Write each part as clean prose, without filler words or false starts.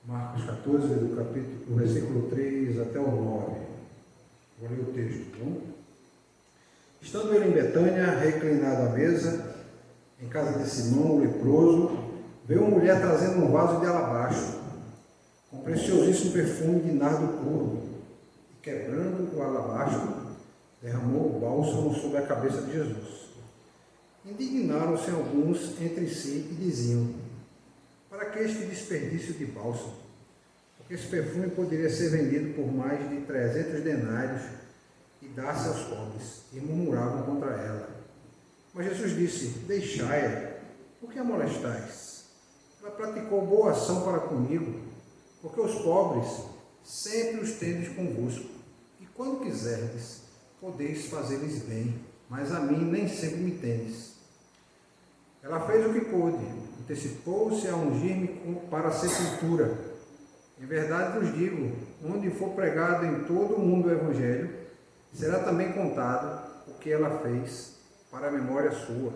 Marcos 14, do versículo 3 até o 9. Vou ler o texto, tá bom? Estando ele em Betânia, reclinado à mesa, em casa de Simão, o leproso, veio uma mulher trazendo um vaso de alabastro, com preciosíssimo perfume de nardo puro, e quebrando o alabastro, derramou o bálsamo sobre a cabeça de Jesus. Indignaram-se alguns entre si e diziam: para que este desperdício de bálsamo? Porque esse perfume poderia ser vendido por mais de 300 denários e dar-se aos pobres. E murmuravam contra ela. Mas Jesus disse: deixai-a, por que a molestais? Ela praticou boa ação para comigo, porque os pobres sempre os tendes convosco, e quando quiserdes, podeis fazer-lhes bem, mas a mim nem sempre me tendes. Ela fez o que pôde, antecipou-se a ungir-me para a sepultura. Em verdade vos digo, onde for pregado em todo o mundo o Evangelho, será também contado o que ela fez para a memória sua.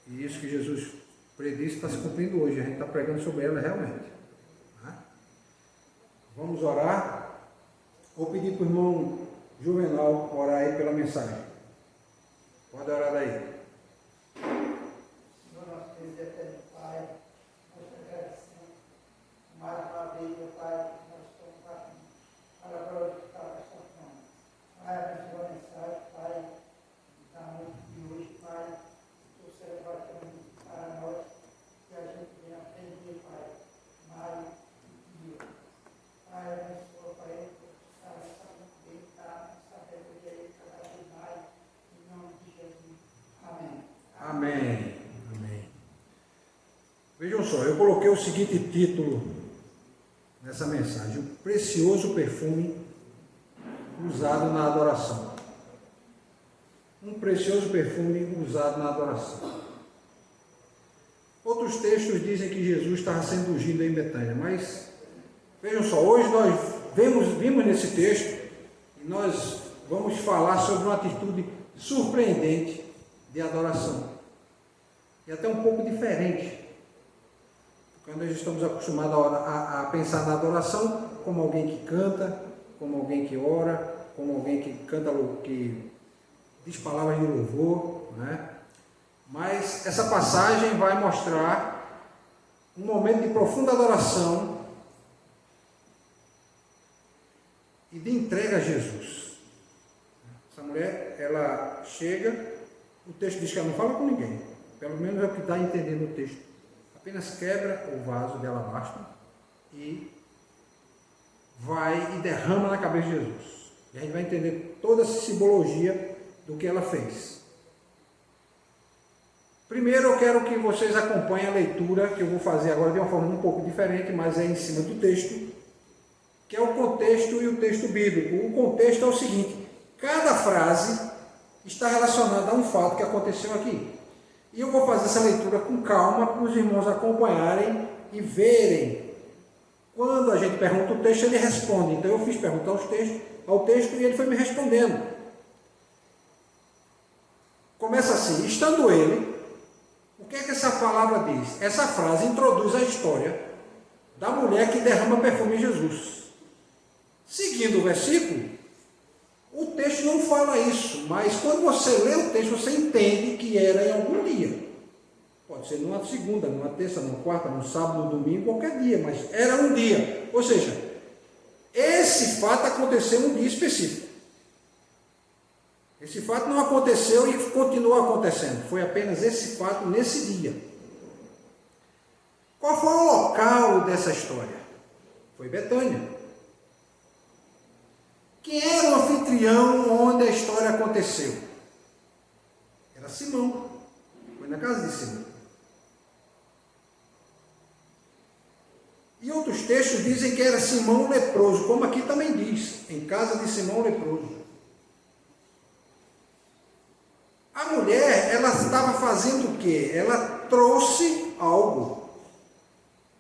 E isso que Jesus predisse está se cumprindo hoje, a gente está pregando sobre ela realmente. Vamos orar? Vou pedir para o irmão Juvenal orar aí pela mensagem. Pode orar aí. Senhor, nosso Deus e eterno Pai, nós te agradecemos mais uma vez, meu Pai, que nós estamos aqui para glorificar a sua mão. Pai, abençoa a mensagem, Pai, da noite de hoje, Pai, que o Senhor vai trazer para nós, que a gente venha aprender, Pai, mais e eu. Pai, abençoa, Pai, para saber, sabedoria e cada vez mais, em nome de Jesus. Amém. Amém. Amém. Vejam só, eu coloquei o seguinte título nessa mensagem: o precioso perfume usado na adoração. Um precioso perfume usado na adoração. Outros textos dizem que Jesus estava sendo ungido em Betânia, mas vejam só, hoje nós vimos nesse texto e nós vamos falar sobre uma atitude surpreendente de adoração. E até um pouco diferente. Porque nós estamos acostumados a pensar na adoração como alguém que canta, como alguém que ora, como alguém que canta, que diz palavras de louvor, né? Mas essa passagem vai mostrar um momento de profunda adoração e de entrega a Jesus. Essa mulher, ela chega, o texto diz que ela não fala com ninguém, pelo menos é o que dá a entender no texto. Apenas quebra o vaso de alabastro e vai e derrama na cabeça de Jesus. E a gente vai entender toda essa simbologia do que ela fez. Primeiro eu quero que vocês acompanhem a leitura que eu vou fazer agora de uma forma um pouco diferente, mas é em cima do texto, que é o contexto e o texto bíblico. O contexto é o seguinte: cada frase está relacionada a um fato que aconteceu aqui. E eu vou fazer essa leitura com calma para os irmãos acompanharem e verem. Quando a gente pergunta o texto, ele responde. Então eu fiz perguntar ao texto e ele foi me respondendo. Começa assim: estando ele, o que é que essa palavra diz? Essa frase introduz a história da mulher que derrama perfume em Jesus. Seguindo o versículo, o texto não fala isso, mas quando você lê o texto, você entende que era em algum dia. Pode ser numa segunda, numa terça, numa quarta, num sábado, num domingo, qualquer dia, mas era um dia. Ou seja, esse fato aconteceu num dia específico. Esse fato não aconteceu e continua acontecendo. Foi apenas esse fato nesse dia. Qual foi o local dessa história? Foi Betânia. Quem era o anfitrião onde a história aconteceu? Era Simão. Foi na casa de Simão. E outros textos dizem que era Simão leproso, como aqui também diz, em casa de Simão leproso. A mulher, ela estava fazendo o quê? Ela trouxe algo.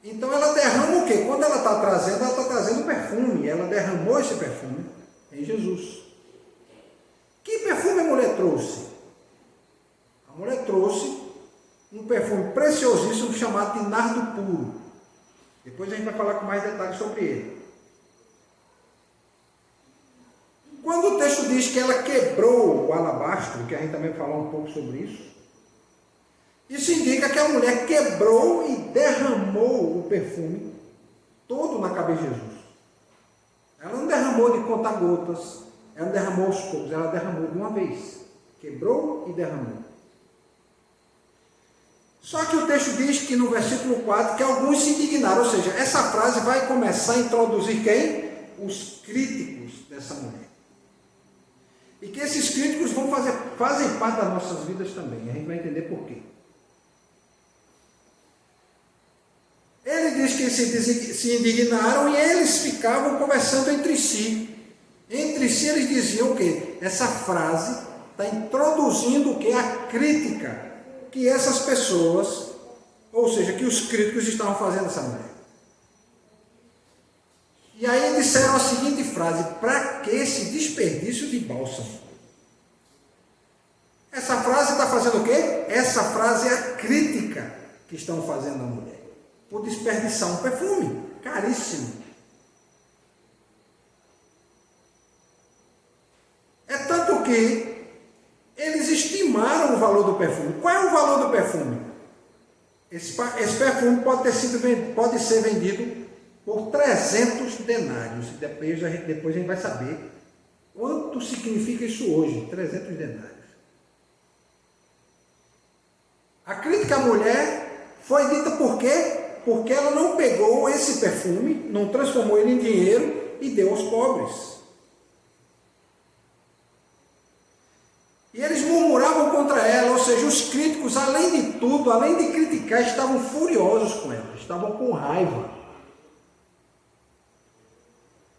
Então ela derrama o quê? Quando ela está trazendo perfume. Ela derramou esse perfume em Jesus. Que perfume a mulher trouxe? A mulher trouxe um perfume preciosíssimo chamado de nardo puro. Depois a gente vai falar com mais detalhes sobre ele. Quando o texto diz que ela quebrou o alabastro, que a gente também vai falar um pouco sobre isso indica que a mulher quebrou e derramou o perfume todo na cabeça de Jesus. Ela não derramou de conta-gotas, ela não derramou aos poucos, ela derramou de uma vez. Quebrou e derramou. Só que o texto diz que no versículo 4 que alguns se indignaram, ou seja, essa frase vai começar a introduzir quem? Os críticos dessa mulher. E que esses críticos fazem parte das nossas vidas também. A gente vai entender por quê. Ele diz que se indignaram e eles ficavam conversando entre si. Entre si eles diziam o quê? Essa frase está introduzindo o quê? A crítica que essas pessoas, ou seja, que os críticos estavam fazendo essa mulher. E aí disseram a seguinte frase: para que esse desperdício de bálsamo? Essa frase está fazendo o quê? Essa frase é a crítica que estão fazendo à mulher. Por desperdiçar um perfume caríssimo. É tanto que eles estimaram o valor do perfume. Qual é o valor do perfume? Esse perfume pode ser vendido por 300 denários. Depois a gente vai saber quanto significa isso hoje, 300 denários. A crítica à mulher foi dita por quê? Porque ela não pegou esse perfume, não transformou ele em dinheiro e deu aos pobres. E eles murmuravam contra ela, ou seja, os críticos, além de tudo, além de criticar, estavam furiosos com ela, estavam com raiva.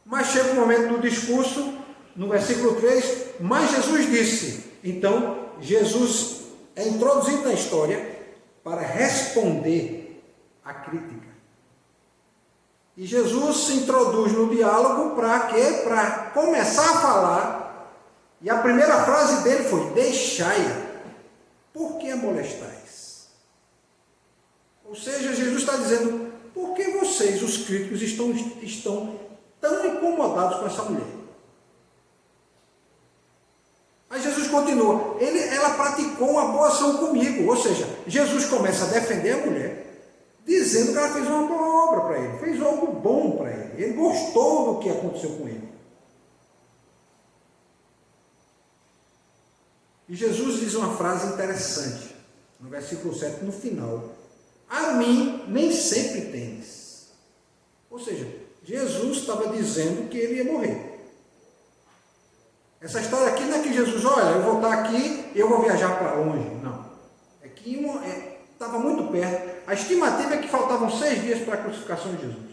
Mas chega o momento do discurso, no versículo 3, mas Jesus disse. Então, Jesus é introduzido na história para responder à crítica. E Jesus se introduz no diálogo para quê? Para começar a falar. E a primeira frase dele foi: deixai-a, por que a molestais? Ou seja, Jesus está dizendo: por que vocês, os críticos, estão tão incomodados com essa mulher? Aí Jesus continua: ela praticou uma boa ação comigo. Ou seja, Jesus começa a defender a mulher, dizendo que ela fez uma boa obra para ele, fez algo bom para ele. Ele gostou do que aconteceu com ele. E Jesus diz uma frase interessante, no versículo 7, no final: a mim nem sempre tendes. Ou seja, Jesus estava dizendo que ele ia morrer. Essa história aqui não é que Jesus, olha, eu vou estar aqui, eu vou viajar para longe. Não. É que estava muito perto. A estimativa é que faltavam 6 dias para a crucificação de Jesus.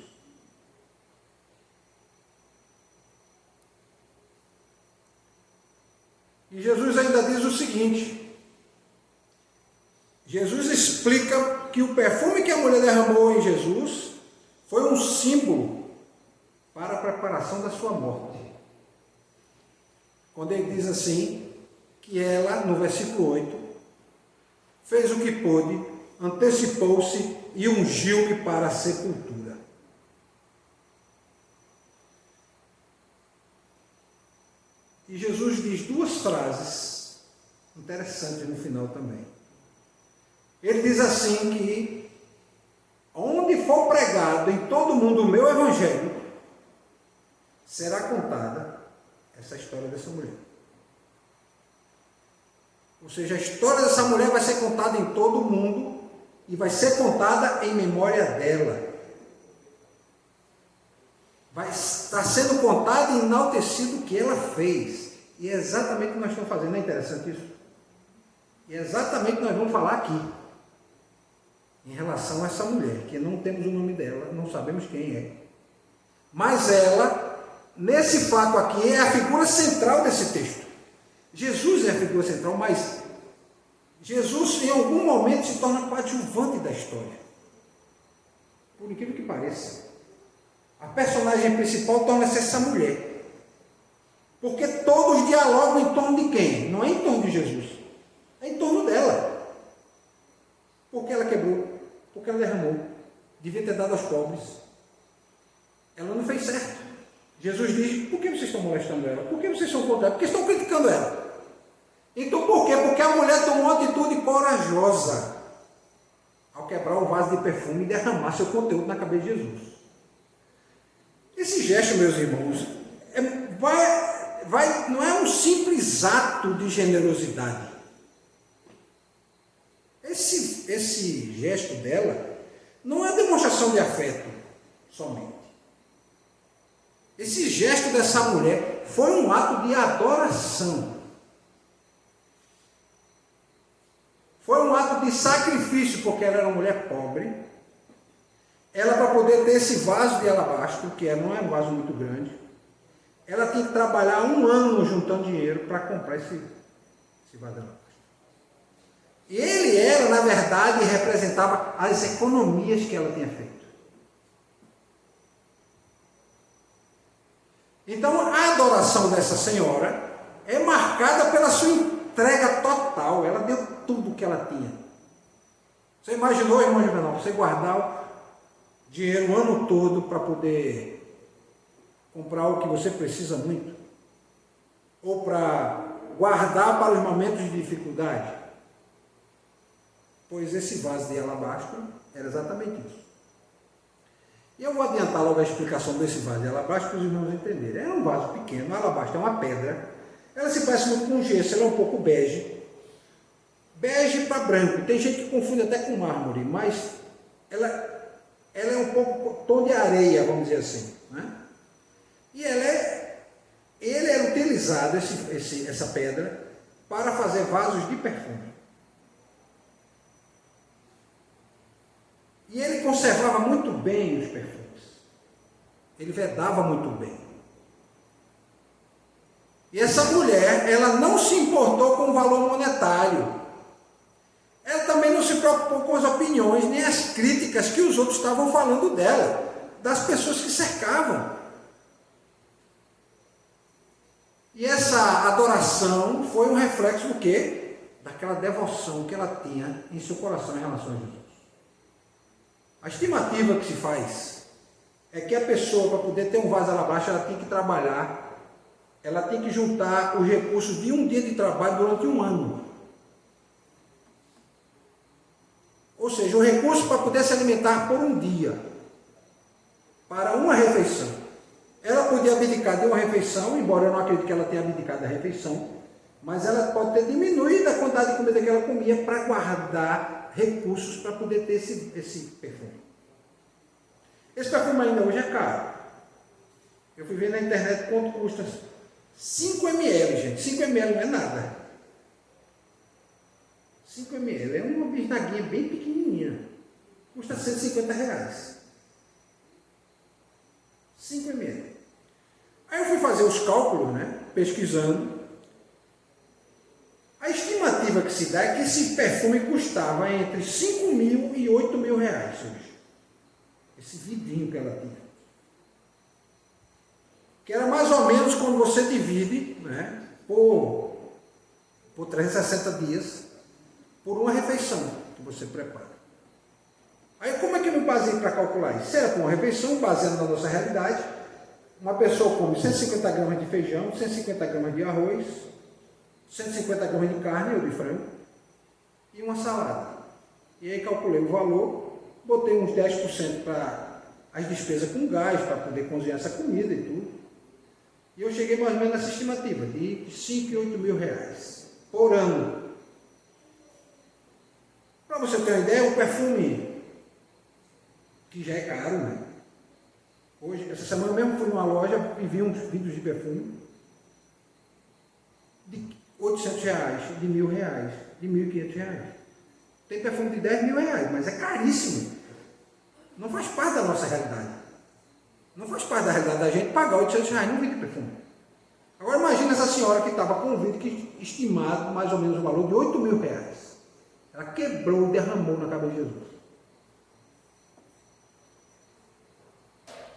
E Jesus ainda diz o seguinte: Jesus explica que o perfume que a mulher derramou em Jesus foi um símbolo para a preparação da sua morte. Quando ele diz assim, que ela, no versículo 8, fez o que pôde, antecipou-se e ungiu-me para a sepultura. E Jesus diz 2 frases interessantes no final também. Ele diz assim que onde for pregado em todo mundo o meu evangelho, será contada essa história dessa mulher. Ou seja, a história dessa mulher vai ser contada em todo o mundo e vai ser contada em memória dela. Vai estar sendo contado e enaltecido o que ela fez. E é exatamente o que nós estamos fazendo. Não é interessante isso? E é exatamente o que nós vamos falar aqui. Em relação a essa mulher, que não temos o nome dela, não sabemos quem é. Mas ela, nesse fato aqui, é a figura central desse texto. Jesus é a figura central, mas Jesus em algum momento se torna coadjuvante da história. Por incrível que pareça. A personagem principal torna-se essa mulher. Porque todos dialogam em torno de quem? Não é em torno de Jesus. É em torno dela. Porque ela quebrou, porque ela derramou. Devia ter dado aos pobres. ela não fez certo. Jesus diz: por que vocês estão molestando ela? Por que vocês estão contra ela? Porque estão criticando ela. Então por quê? Porque a mulher tomou uma atitude corajosa ao quebrar o vaso de perfume e derramar seu conteúdo na cabeça de Jesus. Esse gesto, meus irmãos, não é um simples ato de generosidade. Esse gesto dela não é demonstração de afeto somente. Esse gesto dessa mulher foi um ato de adoração. Foi um ato de sacrifício, porque ela era uma mulher pobre. Ela, para poder ter esse vaso de alabastro, que não é um vaso muito grande, ela tinha que trabalhar 1 ano juntando dinheiro para comprar esse vaso de alabastro. Ele era, na verdade, representava as economias que ela tinha feito. Então, a adoração dessa senhora é marcada pela sua entrega total. Ela deu tudo o que ela tinha. Você imaginou, irmão Juvenal, você guardar dinheiro o ano todo para poder comprar o que você precisa muito? Ou para guardar para os momentos de dificuldade? Pois esse vaso de alabastro era exatamente isso. E eu vou adiantar logo a explicação desse vaso de alabastro para os irmãos entenderem. É um vaso pequeno, alabastro é uma pedra. Ela se parece muito com gesso, ela é um pouco bege. Bege para branco. Tem gente que confunde até com mármore, mas ela é um pouco tom de areia, vamos dizer assim. Né? E ele era utilizado, essa pedra, para fazer vasos de perfume. E ele conservava muito bem os perfumes. Ele vedava muito bem. E essa mulher, ela não se importou com o valor monetário. Ela também não se preocupou com as opiniões, nem as críticas que os outros estavam falando dela, das pessoas que cercavam. E essa adoração foi um reflexo do quê? Daquela devoção que ela tinha em seu coração em relação a Jesus. A estimativa que se faz é que a pessoa, para poder ter um vaso de alabastro, ela tem que trabalhar, ela tem que juntar os recursos de um dia de trabalho durante 1 ano. Ou seja, o recurso para poder se alimentar por 1 dia, para uma refeição. Ela podia abdicar de uma refeição, embora eu não acredite que ela tenha abdicado da refeição, mas ela pode ter diminuído a quantidade de comida que ela comia para guardar recursos para poder ter esse perfume. Esse perfume ainda hoje é caro. Eu fui ver na internet quanto custa 5 ml, gente. 5 ml não é nada. 5 ml é uma bisnaguinha bem pequenininha. Custa R$150. 5 ml. Aí eu fui fazer os cálculos, né? Pesquisando. A estimativa que se dá é que esse perfume custava entre 5 mil e 8 mil reais hoje. Esse vidrinho que ela tinha. Que era mais ou menos quando você divide, né, por 360 dias, por uma refeição que você prepara. Aí como é que eu me baseei para calcular isso? Se era por uma refeição, baseando na nossa realidade, uma pessoa come 150 gramas de feijão, 150 gramas de arroz, 150 gramas de carne ou de frango e uma salada. E aí calculei o valor, botei uns 10% para as despesas com gás, para poder cozinhar essa comida e tudo. E eu cheguei mais ou menos nessa estimativa de 5 e 8 mil reais por ano. Para você ter uma ideia, o perfume, que já é caro, né? Hoje, essa semana mesmo fui numa loja e vi uns vidros de perfume de 800 reais, de 1.000 reais, de 1.500 reais. Tem perfume de 10 mil reais, mas é caríssimo. Não faz parte da nossa realidade. Não faz parte da realidade da gente pagar 800 reais num vidro de perfume. Agora imagina essa senhora que estava com um vidro que estimado mais ou menos o valor de 8 mil reais. Ela quebrou e derramou na cabeça de Jesus.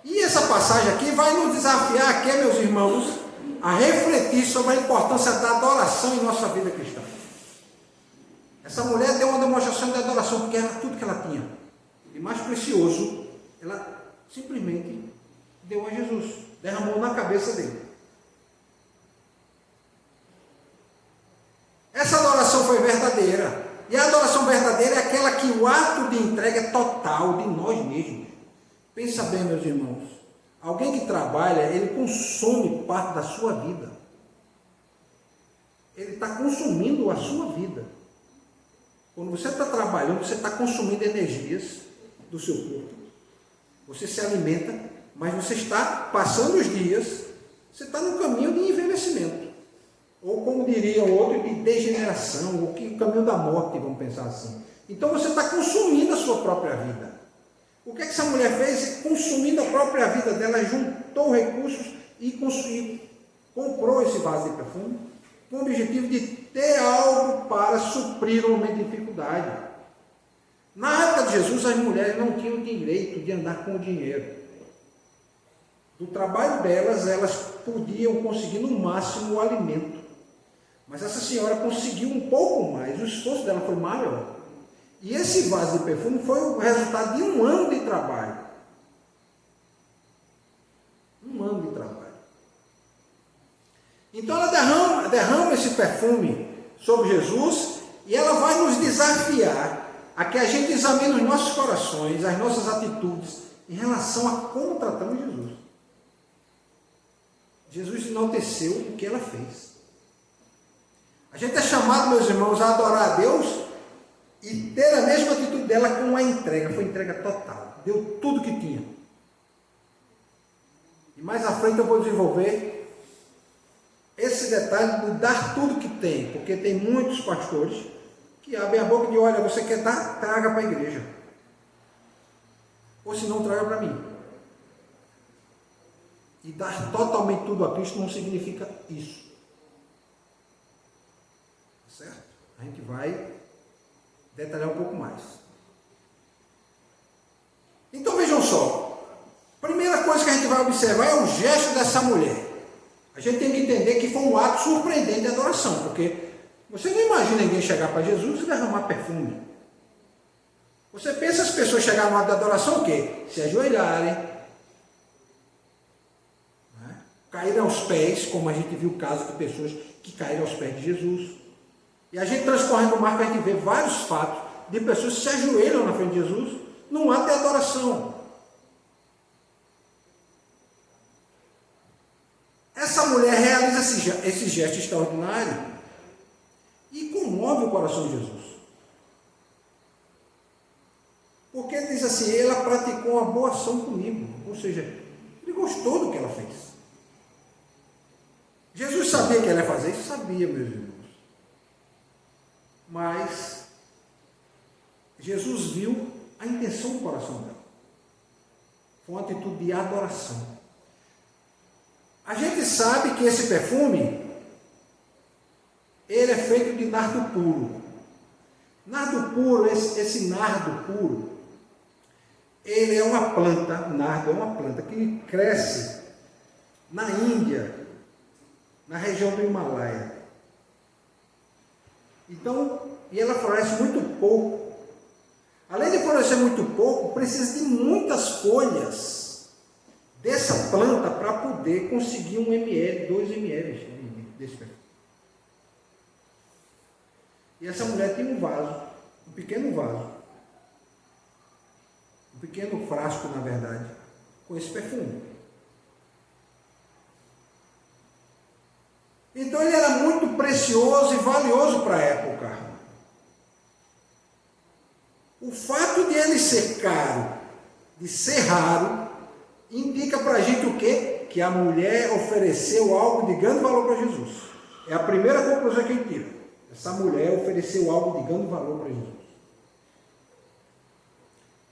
E essa passagem aqui vai nos desafiar aqui, meus irmãos, a refletir sobre a importância da adoração em nossa vida cristã. Essa mulher deu uma demonstração de adoração, porque era tudo que ela tinha. E mais precioso, ela simplesmente deu a Jesus, derramou na cabeça dele. Essa adoração foi verdadeira. E a adoração verdadeira é aquela que o ato de entrega é total de nós mesmos. Pensa bem, meus irmãos. Alguém que trabalha, ele consome parte da sua vida. Ele está consumindo a sua vida. Quando você está trabalhando, você está consumindo energias do seu corpo. Você se alimenta, mas você está passando os dias, você está no caminho de envelhecimento. Ou como diria o outro, de degeneração, ou o caminho da morte, vamos pensar assim. Então você está consumindo a sua própria vida. O que é que essa mulher fez? Consumindo a própria vida dela, juntou recursos e comprou esse vaso de perfume, com o objetivo de ter algo para suprir o momento de dificuldade. Na época de Jesus, as mulheres não tinham direito de andar com o dinheiro. Do trabalho delas, elas podiam conseguir no máximo o alimento. Mas essa senhora conseguiu um pouco mais, o esforço dela foi maior. E esse vaso de perfume foi o resultado de um ano de trabalho. Um ano de trabalho. Então ela derrama esse perfume sobre Jesus e ela vai nos desafiar a que a gente examine os nossos corações, as nossas atitudes em relação a como tratamos Jesus. Jesus enalteceu o que ela fez. A gente é chamado, meus irmãos, a adorar a Deus e ter a mesma atitude dela com a entrega. Foi entrega total. Deu tudo que tinha. E mais à frente eu vou desenvolver esse detalhe de dar tudo que tem. Porque tem muitos pastores que abrem a boca e dizem, olha, você quer dar? Traga para a igreja. Ou se não, traga para mim. E dar totalmente tudo a Cristo não significa isso. Certo? A gente vai detalhar um pouco mais. Então vejam só. Primeira coisa que a gente vai observar é o gesto dessa mulher. A gente tem que entender que foi um ato surpreendente de adoração, porque você não imagina ninguém chegar para Jesus e derramar perfume. Você pensa as pessoas chegarem no ato de adoração o quê? Se ajoelharem, né? Caírem aos pés, como a gente viu o caso de pessoas que caíram aos pés de Jesus. E a gente transcorrendo o marco, a gente vê vários fatos de pessoas que se ajoelham na frente de Jesus num ato de adoração. Essa mulher realiza esse gesto extraordinário e comove o coração de Jesus. Porque ele diz assim, ela praticou uma boa ação comigo. Ou seja, ele gostou do que ela fez. Jesus sabia que ela ia fazer isso? Sabia, meus irmãos. Mas Jesus viu a intenção do coração dela. Foi uma atitude de adoração. A gente sabe que esse perfume, ele é feito de nardo puro. Nardo puro, esse nardo puro, ele é uma planta, nardo é uma planta que cresce na Índia, na região do Himalaia. Então, e ela floresce muito pouco. Além de florescer muito pouco, precisa de muitas folhas dessa planta para poder conseguir 1 ml, 2 ml desse perfume. E essa mulher tinha um vaso, um pequeno vaso, um pequeno frasco, na verdade, com esse perfume. Então ele era muito precioso e valioso para a época. O fato de ele ser caro, de ser raro, indica para a gente o quê? Que a mulher ofereceu algo de grande valor para Jesus. É a primeira conclusão que a gente tira. Essa mulher ofereceu algo de grande valor para Jesus.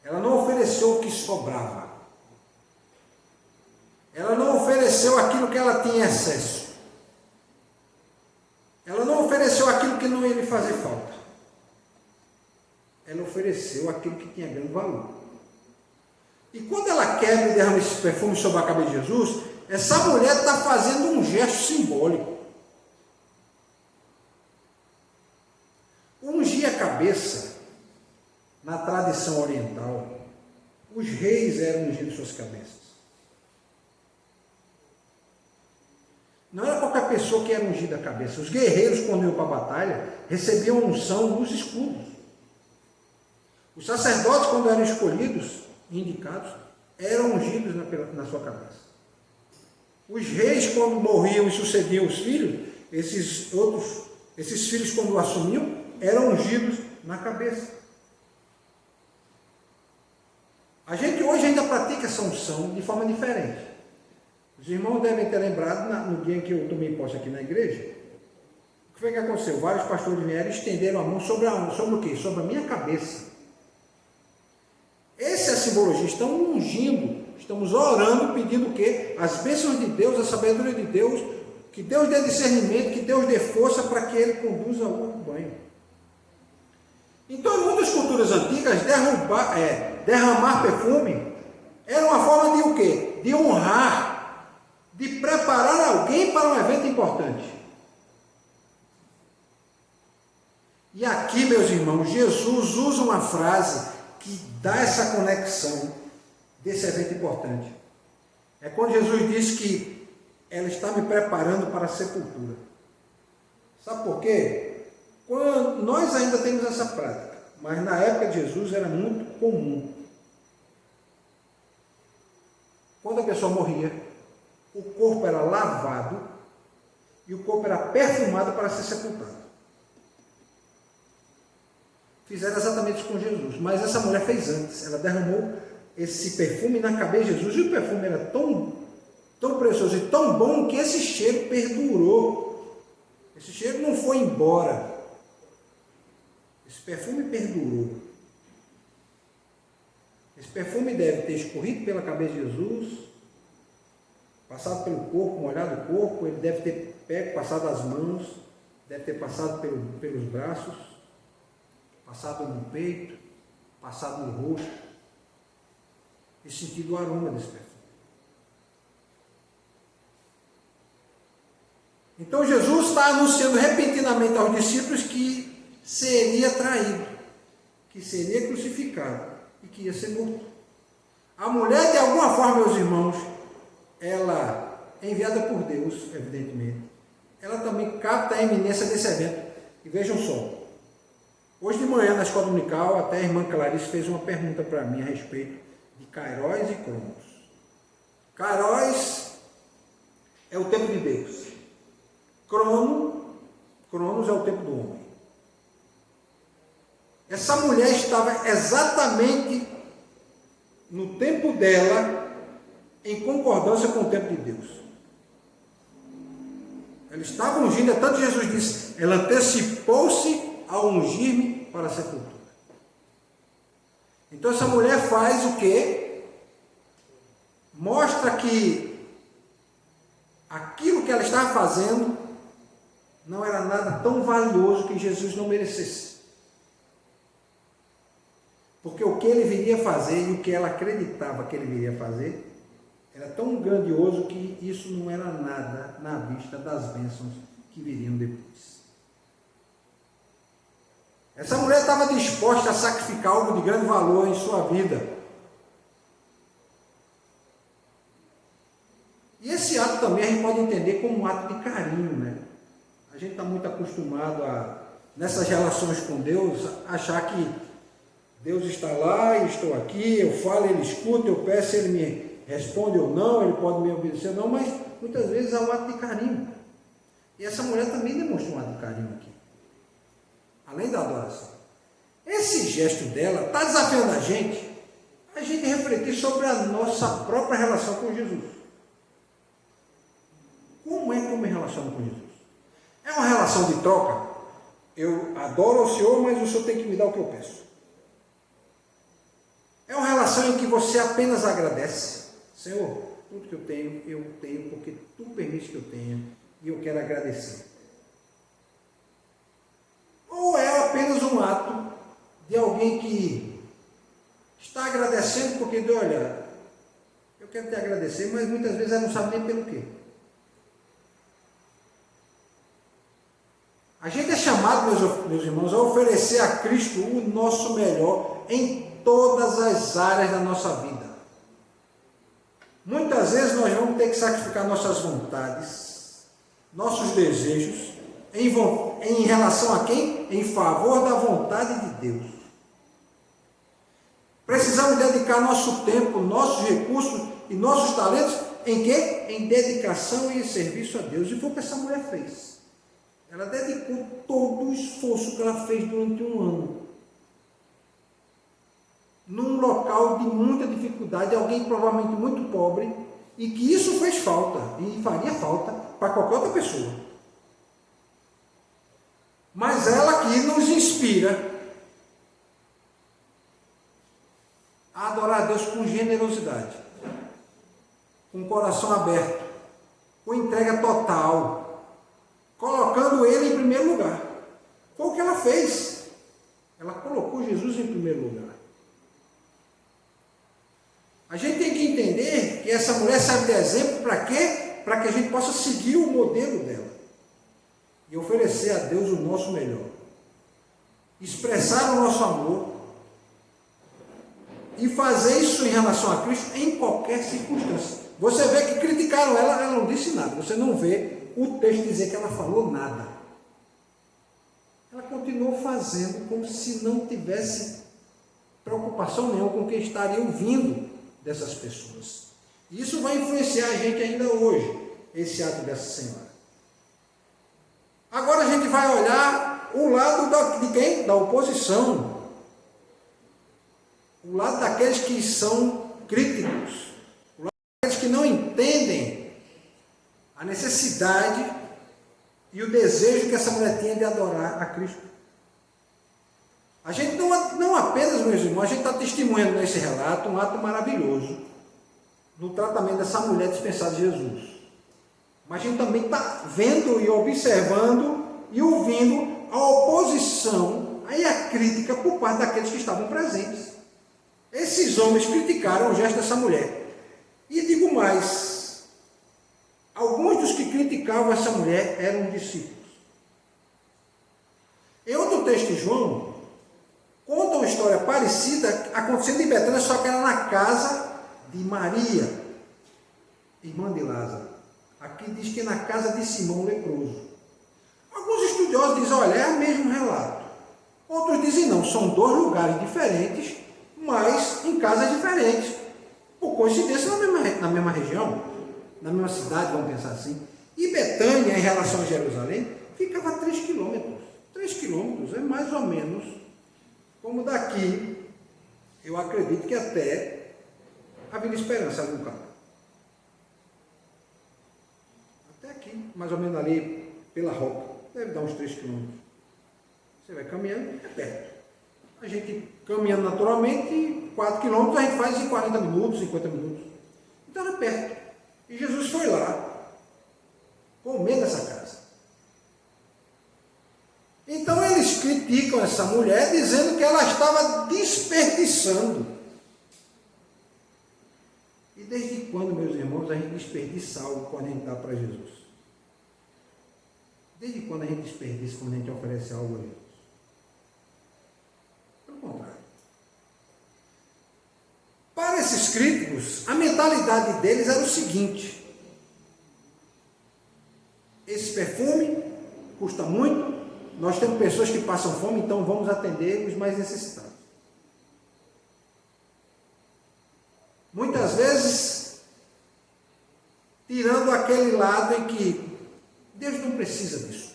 Ela não ofereceu o que sobrava. Ela não ofereceu aquilo que ela tinha em excesso. Ela não ofereceu aquilo que não ia lhe fazer falta. Ela ofereceu aquilo que tinha grande valor. E quando ela quebra e derrama esse perfume sobre a cabeça de Jesus, essa mulher está fazendo um gesto simbólico. Ungir a cabeça, na tradição oriental, os reis eram ungidos suas cabeças. Não era qualquer pessoa que era ungida a cabeça. Os guerreiros, quando iam para a batalha, recebiam unção nos escudos. Os sacerdotes, quando eram escolhidos, indicados, eram ungidos na sua cabeça. Os reis, quando morriam e sucediam os filhos, esses filhos, quando assumiam, eram ungidos na cabeça. A gente hoje ainda pratica essa unção de forma diferente. Os irmãos devem ter lembrado no dia em que eu tomei posse aqui na igreja. O que foi que aconteceu? Vários pastores vieram e estenderam a mão sobre o quê? Sobre a minha cabeça. Essa é a simbologia. Estamos ungindo, estamos orando, pedindo o quê? As bênçãos de Deus, a sabedoria de Deus, que Deus dê discernimento, que Deus dê força para que Ele conduza o rebanho. Então, em muitas culturas antigas, derramar perfume era uma forma de o quê? De honrar, de preparar alguém para um evento importante. E aqui, meus irmãos, Jesus usa uma frase que dá essa conexão desse evento importante. É quando Jesus diz que ela está me preparando para a sepultura. Sabe por quê? Nós ainda temos essa prática, mas na época de Jesus era muito comum. Quando a pessoa morria, o corpo era lavado e o corpo era perfumado para ser sepultado. Fizeram exatamente isso com Jesus, mas essa mulher fez antes. Ela derramou esse perfume na cabeça de Jesus, e o perfume era tão precioso e tão bom que esse cheiro perdurou. Esse cheiro não foi embora. Esse perfume perdurou. Esse perfume deve ter escorrido pela cabeça de Jesus, passado pelo corpo, molhado o corpo, ele deve ter passado as mãos, deve ter passado pelos braços, passado no peito, passado no rosto, e sentido o aroma desse perfume. Então Jesus está anunciando repentinamente aos discípulos que seria traído, que seria crucificado e que ia ser morto. A mulher, de alguma forma, meus irmãos, ela é enviada por Deus, evidentemente. Ela também capta a eminência desse evento. E vejam só, hoje de manhã, na escola dominical, até a irmã Clarice fez uma pergunta para mim a respeito de Kairos e Cronos. Kairos é o tempo de Deus. Cronos é o tempo do homem. Essa mulher estava exatamente no tempo dela, em concordância com o tempo de Deus. Ela estava ungindo, tanto Jesus disse, ela antecipou-se a ungir-me para a sepultura. Então essa mulher faz o quê? Mostra que aquilo que ela estava fazendo não era nada tão valioso que Jesus não merecesse. Porque o que ele viria fazer e o que ela acreditava que ele viria fazer era tão grandioso que isso não era nada na vista das bênçãos que viriam depois. Essa mulher estava disposta a sacrificar algo de grande valor em sua vida. E esse ato também a gente pode entender como um ato de carinho, né? A gente está muito acostumado nessas relações com Deus, achar que Deus está lá, e estou aqui, eu falo, Ele escuta, eu peço, Ele me responde ou não, Ele pode me obedecer ou não, mas muitas vezes é um ato de carinho. E essa mulher também demonstrou um ato de carinho aqui, além da adoração. Esse gesto dela está desafiando a gente refletir sobre a nossa própria relação com Jesus. Como é que eu me relaciono com Jesus? É uma relação de troca? Eu adoro ao Senhor, mas o Senhor tem que me dar o que eu peço. É uma relação em que você apenas agradece. Senhor, tudo que eu tenho porque Tu permite que eu tenha e eu quero agradecer. Ou é apenas um ato de alguém que está agradecendo porque diz, olha, eu quero te agradecer, mas muitas vezes ela não sabe nem pelo quê. A gente é chamado, meus irmãos, a oferecer a Cristo o nosso melhor em todas as áreas da nossa vida. Muitas vezes nós vamos ter que sacrificar nossas vontades, nossos desejos em relação a quem? Em favor da vontade de Deus. Precisamos dedicar nosso tempo, nossos recursos e nossos talentos em quê? Em dedicação e em serviço a Deus. E foi o que essa mulher fez. Ela dedicou todo o esforço que ela fez durante um ano. Num local de muita dificuldade, alguém provavelmente muito pobre, e que isso fez falta, e faria falta para qualquer outra pessoa. Mas ela aqui nos inspira a adorar a Deus com generosidade, com o coração aberto, com entrega total, colocando Ele em primeiro lugar. Foi o que ela fez. Ela colocou Jesus em primeiro lugar. A gente tem que entender que essa mulher serve de exemplo para quê? Para que a gente possa seguir o modelo dela e oferecer a Deus o nosso melhor, expressar o nosso amor e fazer isso em relação a Cristo em qualquer circunstância. Você vê que criticaram ela, ela não disse nada. Você não vê o texto dizer que ela falou nada. Ela continuou fazendo como se não tivesse preocupação nenhuma com o que estaria ouvindo dessas pessoas. E isso vai influenciar a gente ainda hoje, esse ato dessa senhora. Agora a gente vai olhar o lado de quem? Da oposição. O lado daqueles que são críticos. O lado daqueles que não entendem a necessidade e o desejo que essa mulher tinha de adorar a Cristo. A gente não apenas, meus irmãos, a gente está testemunhando nesse relato um ato maravilhoso no tratamento dessa mulher dispensada de Jesus. Mas a gente também está vendo e observando e ouvindo a oposição e a crítica por parte daqueles que estavam presentes. Esses homens criticaram o gesto dessa mulher. E digo mais, alguns dos que criticavam essa mulher eram discípulos. Em outro texto de João, conta uma história parecida acontecendo em Betânia, só que era na casa de Maria, irmã de Lázaro. Aqui diz que na casa de Simão leproso. Alguns estudiosos dizem, olha, é o mesmo relato. Outros dizem, não, são dois lugares diferentes, mas em casas diferentes. Por coincidência, na mesma região, na mesma cidade, vamos pensar assim. E Betânia, em relação a Jerusalém, ficava a 3 quilômetros. 3 quilômetros é mais ou menos como daqui, eu acredito que até a Vila Esperança, algum carro. Até aqui, mais ou menos ali, pela Roca, deve dar uns 3 quilômetros. Você vai caminhando, é perto. A gente caminhando naturalmente, 4 quilômetros a gente faz em 40 minutos, 50 minutos. Então era perto. E Jesus foi lá, com medo dessa casa. Então eles criticam essa mulher dizendo que ela estava desperdiçando. E desde quando, meus irmãos, a gente desperdiça algo quando a gente dá para Jesus? Desde quando a gente desperdiça quando a gente oferece algo a Jesus? Pelo contrário. Para esses críticos, a mentalidade deles era o seguinte: esse perfume custa muito, nós temos pessoas que passam fome, então vamos atender os mais necessitados. Muitas vezes, tirando aquele lado em que Deus não precisa disso.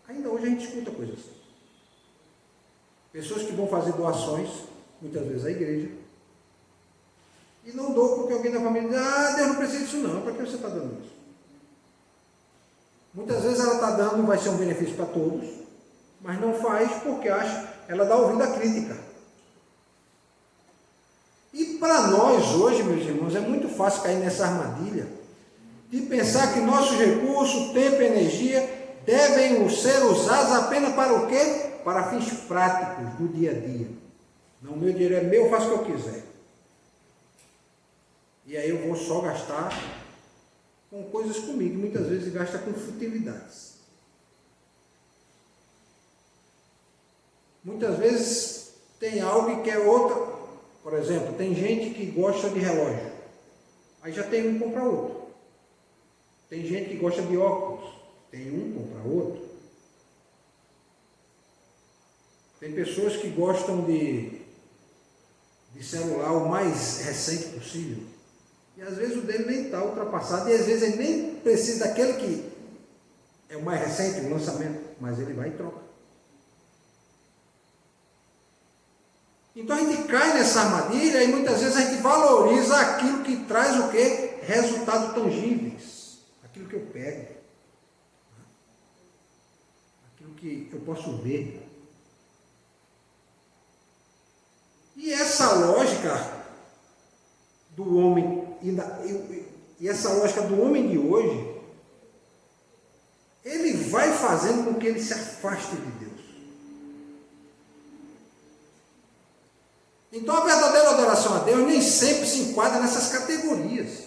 Ainda hoje a gente escuta coisas assim. Pessoas que vão fazer doações, muitas vezes à igreja, e não dou porque alguém da família diz, Deus não precisa disso não, para que você está dando isso? Muitas vezes ela está dando, vai ser um benefício para todos, mas não faz porque acha, ela dá ouvido à crítica. E para nós hoje, meus irmãos, é muito fácil cair nessa armadilha de pensar que nossos recursos, tempo e energia devem ser usados apenas para o quê? Para fins práticos do dia a dia. Não, meu dinheiro é meu, eu faço o que eu quiser. E aí eu vou só gastar com coisas comigo, muitas vezes gasta com futilidades. Muitas vezes tem algo que é outra. Por exemplo, tem gente que gosta de relógio. Aí já tem um, compra outro. Tem gente que gosta de óculos. Tem um, compra outro. Tem pessoas que gostam de celular o mais recente possível. E às vezes o dele nem está ultrapassado, e às vezes ele nem precisa daquele que é o mais recente, o lançamento, mas ele vai e troca. Então a gente cai nessa armadilha e muitas vezes a gente valoriza aquilo que traz o quê? Resultados tangíveis. Aquilo que eu pego. Aquilo que eu posso ver. E essa lógica do homem, e essa lógica do homem de hoje, ele vai fazendo com que ele se afaste de Deus. Então a verdadeira adoração a Deus nem sempre se enquadra nessas categorias.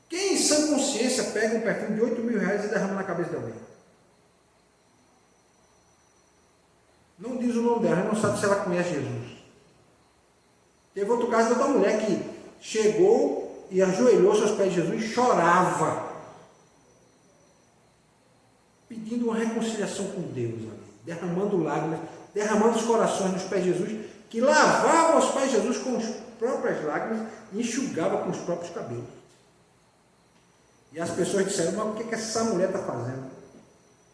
Quem em sã consciência pega um perfume de 8 mil reais e derrama na cabeça de alguém? Não diz o nome dela, não sabe se ela conhece Jesus. Teve outro caso de outra mulher que chegou e ajoelhou-se aos pés de Jesus e chorava, pedindo uma reconciliação com Deus, ali, derramando lágrimas, derramando os corações nos pés de Jesus, que lavava os pés de Jesus com as próprias lágrimas e enxugava com os próprios cabelos. E as pessoas disseram, mas o que essa mulher está fazendo?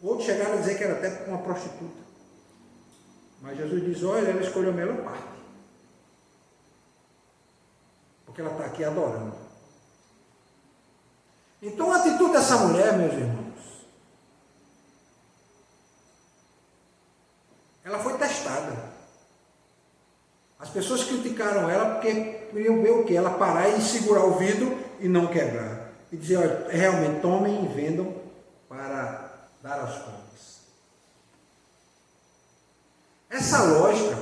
Outros chegaram a dizer que era até uma prostituta. Mas Jesus diz, olha, ela escolheu a melhor parte. Porque ela está aqui adorando. Então a atitude dessa mulher, meus irmãos, ela foi testada. As pessoas criticaram ela porque queriam ver o quê? Ela parar e segurar o vidro e não quebrar. E dizer, olha, realmente tomem e vendam para dar aos pobres. Essa lógica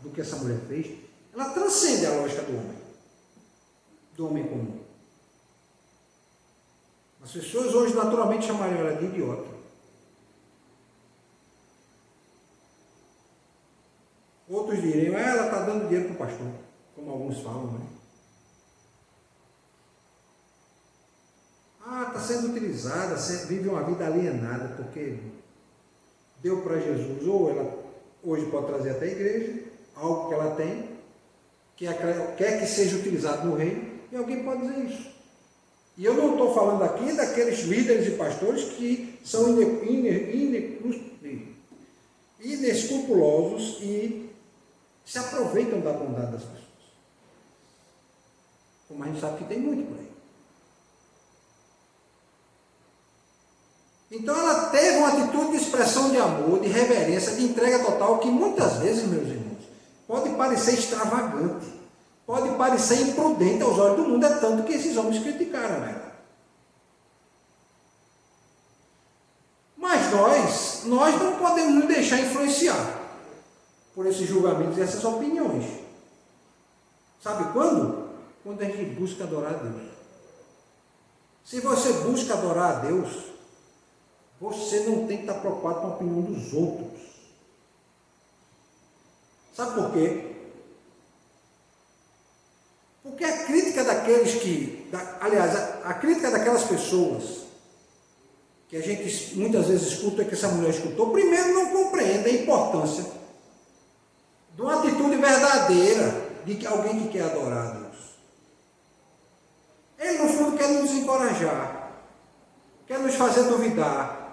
do que essa mulher fez, ela transcende a lógica do homem comum. As pessoas hoje naturalmente chamariam ela de idiota. Outros diriam, ela está dando dinheiro para o pastor, como alguns falam, né? Está sendo utilizada, vive uma vida alienada, porque deu para Jesus, ou ela hoje pode trazer até a igreja, algo que ela tem, que quer que seja utilizado no reino, e alguém pode dizer isso. E eu não estou falando aqui daqueles líderes e pastores que são inescrupulosos e se aproveitam da bondade das pessoas. Como a gente sabe que tem muito por aí. Então ela teve uma atitude de expressão de amor, de reverência, de entrega total, que muitas vezes, meus irmãos, pode parecer extravagante, pode parecer imprudente aos olhos do mundo, é tanto que esses homens criticaram ela. Mas nós não podemos nos deixar influenciar por esses julgamentos e essas opiniões. Sabe quando? Quando a gente busca adorar a Deus. Se você busca adorar a Deus, você não tem que estar preocupado com a opinião dos outros. Sabe por quê? Porque a crítica daqueles a crítica daquelas pessoas que a gente muitas vezes escuta, que essa mulher escutou, primeiro não compreende a importância de uma atitude verdadeira de alguém que quer adorar a Deus. Ele no fundo quer nos desencorajar, quer nos fazer duvidar,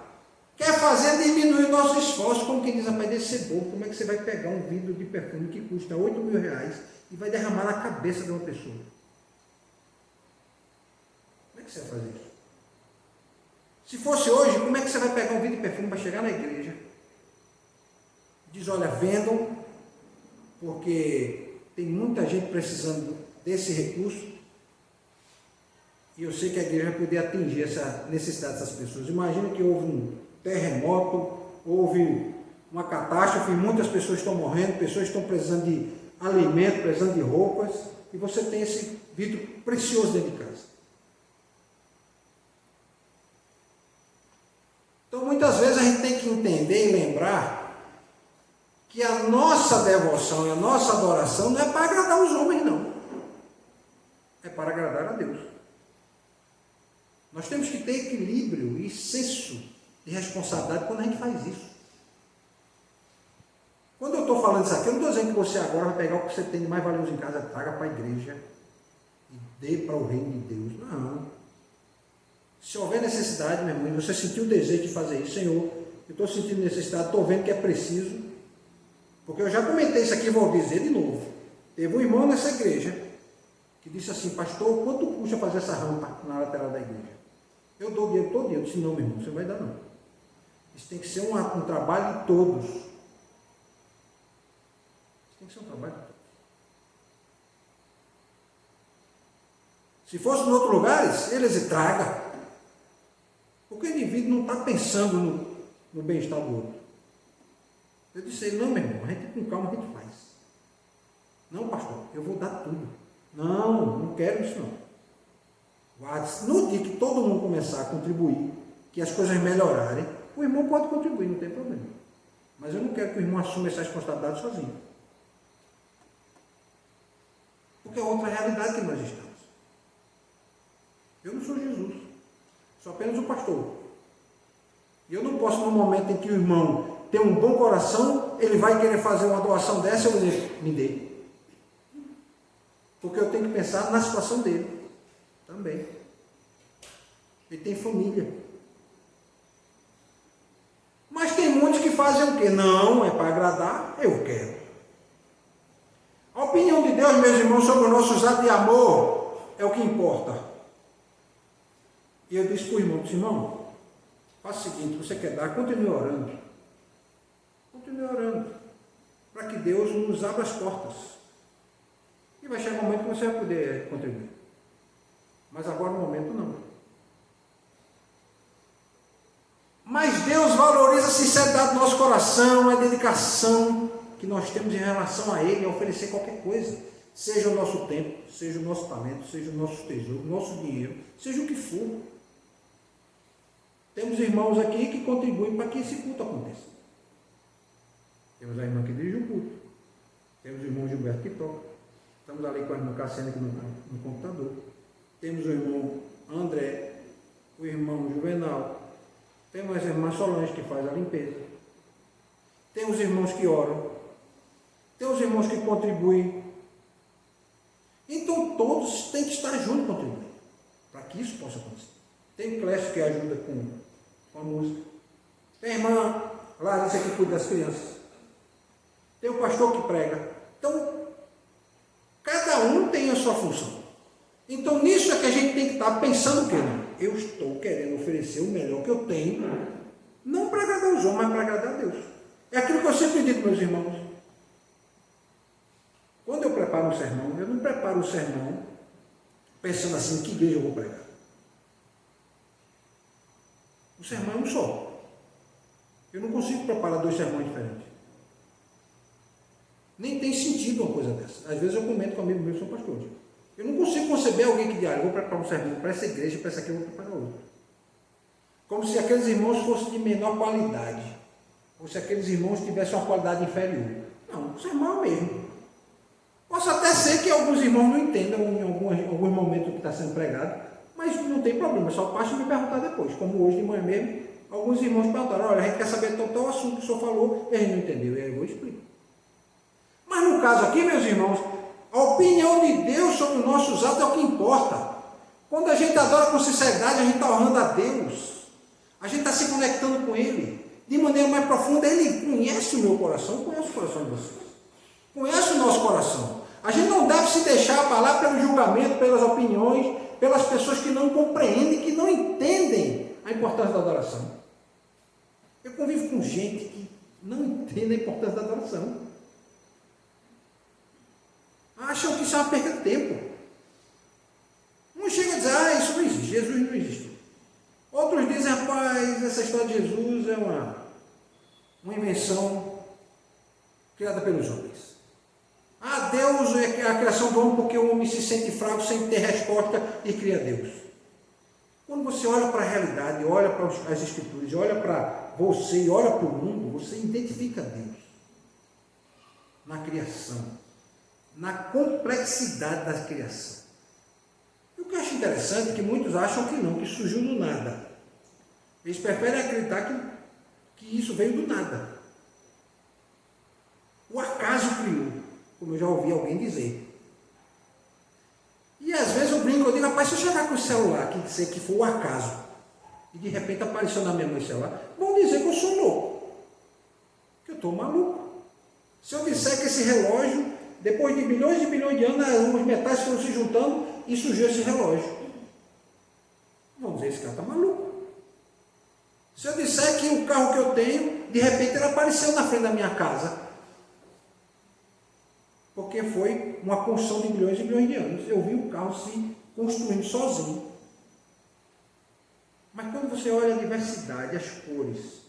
quer fazer diminuir nosso esforço, como quem diz, rapaz, deve ser bom, como é que você vai pegar um vidro de perfume que custa 8 mil reais e vai derramar na cabeça de uma pessoa? Como é que você vai fazer isso? Se fosse hoje, como é que você vai pegar um vidro de perfume para chegar na igreja? Diz, olha, vendam, porque tem muita gente precisando desse recurso, e eu sei que a igreja vai poder atingir essa necessidade dessas pessoas. Imagina que houve um terremoto, houve uma catástrofe, muitas pessoas estão morrendo, pessoas estão precisando de alimento, precisando de roupas, e você tem esse vidro precioso dentro de casa. Então, muitas vezes a gente tem que entender e lembrar que a nossa devoção e a nossa adoração não é para agradar os homens, não. É para agradar a Deus. Nós temos que ter equilíbrio e senso de responsabilidade quando a gente faz isso. Quando eu estou falando isso aqui, eu não estou dizendo que você agora vai pegar o que você tem de mais valioso em casa, traga para a igreja e dê para o reino de Deus. Não. Se houver necessidade, meu irmão, e você sentiu o desejo de fazer isso, Senhor, eu estou sentindo necessidade, estou vendo que é preciso, porque eu já comentei isso aqui e vou dizer de novo. Teve um irmão nessa igreja que disse assim: pastor, quanto custa fazer essa rampa na lateral da igreja? Eu dou o dinheiro todo dia. Eu disse: não, meu irmão, você não vai dar não. Isso tem que ser um trabalho de todos. Isso tem que ser um trabalho de todos. Se fosse em outros lugares, eles tragam. Porque o indivíduo não está pensando no bem-estar do outro. Eu disse a ele: não, meu irmão, a gente com calma a gente faz. Não, pastor, eu vou dar tudo. Não quero isso não. No dia que todo mundo começar a contribuir, que as coisas melhorarem, o irmão pode contribuir, não tem problema. Mas eu não quero que o irmão assuma essa responsabilidade sozinho. Porque é outra realidade que nós estamos. Eu não sou Jesus, sou apenas o pastor. E eu não posso, no momento em que o irmão tem um bom coração, ele vai querer fazer uma doação dessa, eu vou dizer: me dê. Porque eu tenho que pensar na situação dele também. Ele tem família. Mas tem muitos que fazem o quê? Não, é para agradar, eu quero. A opinião de Deus, meus irmãos, sobre os nossos atos de amor é o que importa. E eu disse para o irmão: irmão, faça o seguinte, você quer dar, continue orando. Continue orando. Para que Deus nos abra as portas. E vai chegar um momento que você vai poder contribuir. Mas agora no momento não. Mas Deus valoriza a sinceridade do nosso coração, a dedicação que nós temos em relação a Ele, a oferecer qualquer coisa. Seja o nosso tempo, seja o nosso talento, seja o nosso tesouro, o nosso dinheiro, seja o que for. Temos irmãos aqui que contribuem para que esse culto aconteça. Temos a irmã que dirige o culto. Temos o irmão Gilberto que toca. Estamos ali com a irmã Cassiane aqui no computador. Temos o irmão André, o irmão Juvenal. Temos a irmã Solange que faz a limpeza. Temos irmãos que oram. Temos irmãos que contribuem. Então todos têm que estar juntos contribuindo, para que isso possa acontecer. Tem o Clécio que ajuda com a música. Tem a irmã Larissa que cuida das crianças. Tem o pastor que prega. Então, cada um tem a sua função. Então, nisso é que a gente tem que estar pensando o quê? Eu estou querendo oferecer o melhor que eu tenho, não para agradar os homens, mas para agradar a Deus. É aquilo que eu sempre digo, meus irmãos. Quando eu preparo um sermão, eu não preparo o sermão pensando assim: que igreja eu vou pregar. O sermão é um só. Eu não consigo preparar 2 sermões diferentes. Nem tem sentido uma coisa dessa. Às vezes eu comento com amigos meus que são pastores. Eu não consigo conceber alguém que diz: eu vou preparar um sermão para essa igreja, para essa aqui eu vou preparar outro. Como se aqueles irmãos fossem de menor qualidade. Ou se aqueles irmãos tivessem uma qualidade inferior. Não, o sermão é o mesmo. Posso até ser que alguns irmãos não entendam em alguns momentos o que está sendo pregado, mas não tem problema, só basta me perguntar depois. Como hoje de manhã mesmo, alguns irmãos perguntaram: olha, a gente quer saber tal assunto que o senhor falou, e a gente não entendeu, e aí eu vou explicar. Mas no caso aqui, meus irmãos, a opinião de Deus sobre os nossos atos é o que importa. Quando a gente adora com sinceridade, a gente está honrando a Deus, a gente está se conectando com Ele de maneira mais profunda. Ele conhece o meu coração, conhece o coração de vocês, conhece o nosso coração. A gente não deve se deixar abalar pelo julgamento, pelas opiniões, pelas pessoas que não compreendem, que não entendem a importância da adoração. Eu convivo com gente que não entende a importância da adoração. Acham que isso é uma perda de tempo. Um chega a dizer: isso não existe, Jesus não existe. Outros dizem: rapaz, essa história de Jesus é uma invenção criada pelos homens. Deus é a criação do homem porque o homem se sente fraco sem ter resposta e cria Deus. Quando você olha para a realidade, olha para as escrituras, olha para você e olha para o mundo, você identifica Deus na criação, na complexidade da criação. E o que eu acho acho interessante que muitos acham que não, que surgiu do nada. Eles preferem acreditar que isso veio do nada. O acaso criou, como eu já ouvi alguém dizer. E às vezes eu brinco, eu digo, rapaz, se eu chegar com o celular que dizer que foi o acaso, e de repente apareceu na minha mão o celular, vão dizer que eu sou louco, que eu estou maluco. Se eu disser que esse relógio, depois de bilhões e bilhões de anos, os metais foram se juntando e surgiu esse relógio, vão dizer, esse cara está maluco. Se eu disser que o carro que eu tenho, de repente ele apareceu na frente da minha casa, porque foi uma construção de bilhões e bilhões de anos. Eu vi o carro se construindo sozinho. Mas quando você olha a diversidade, as cores,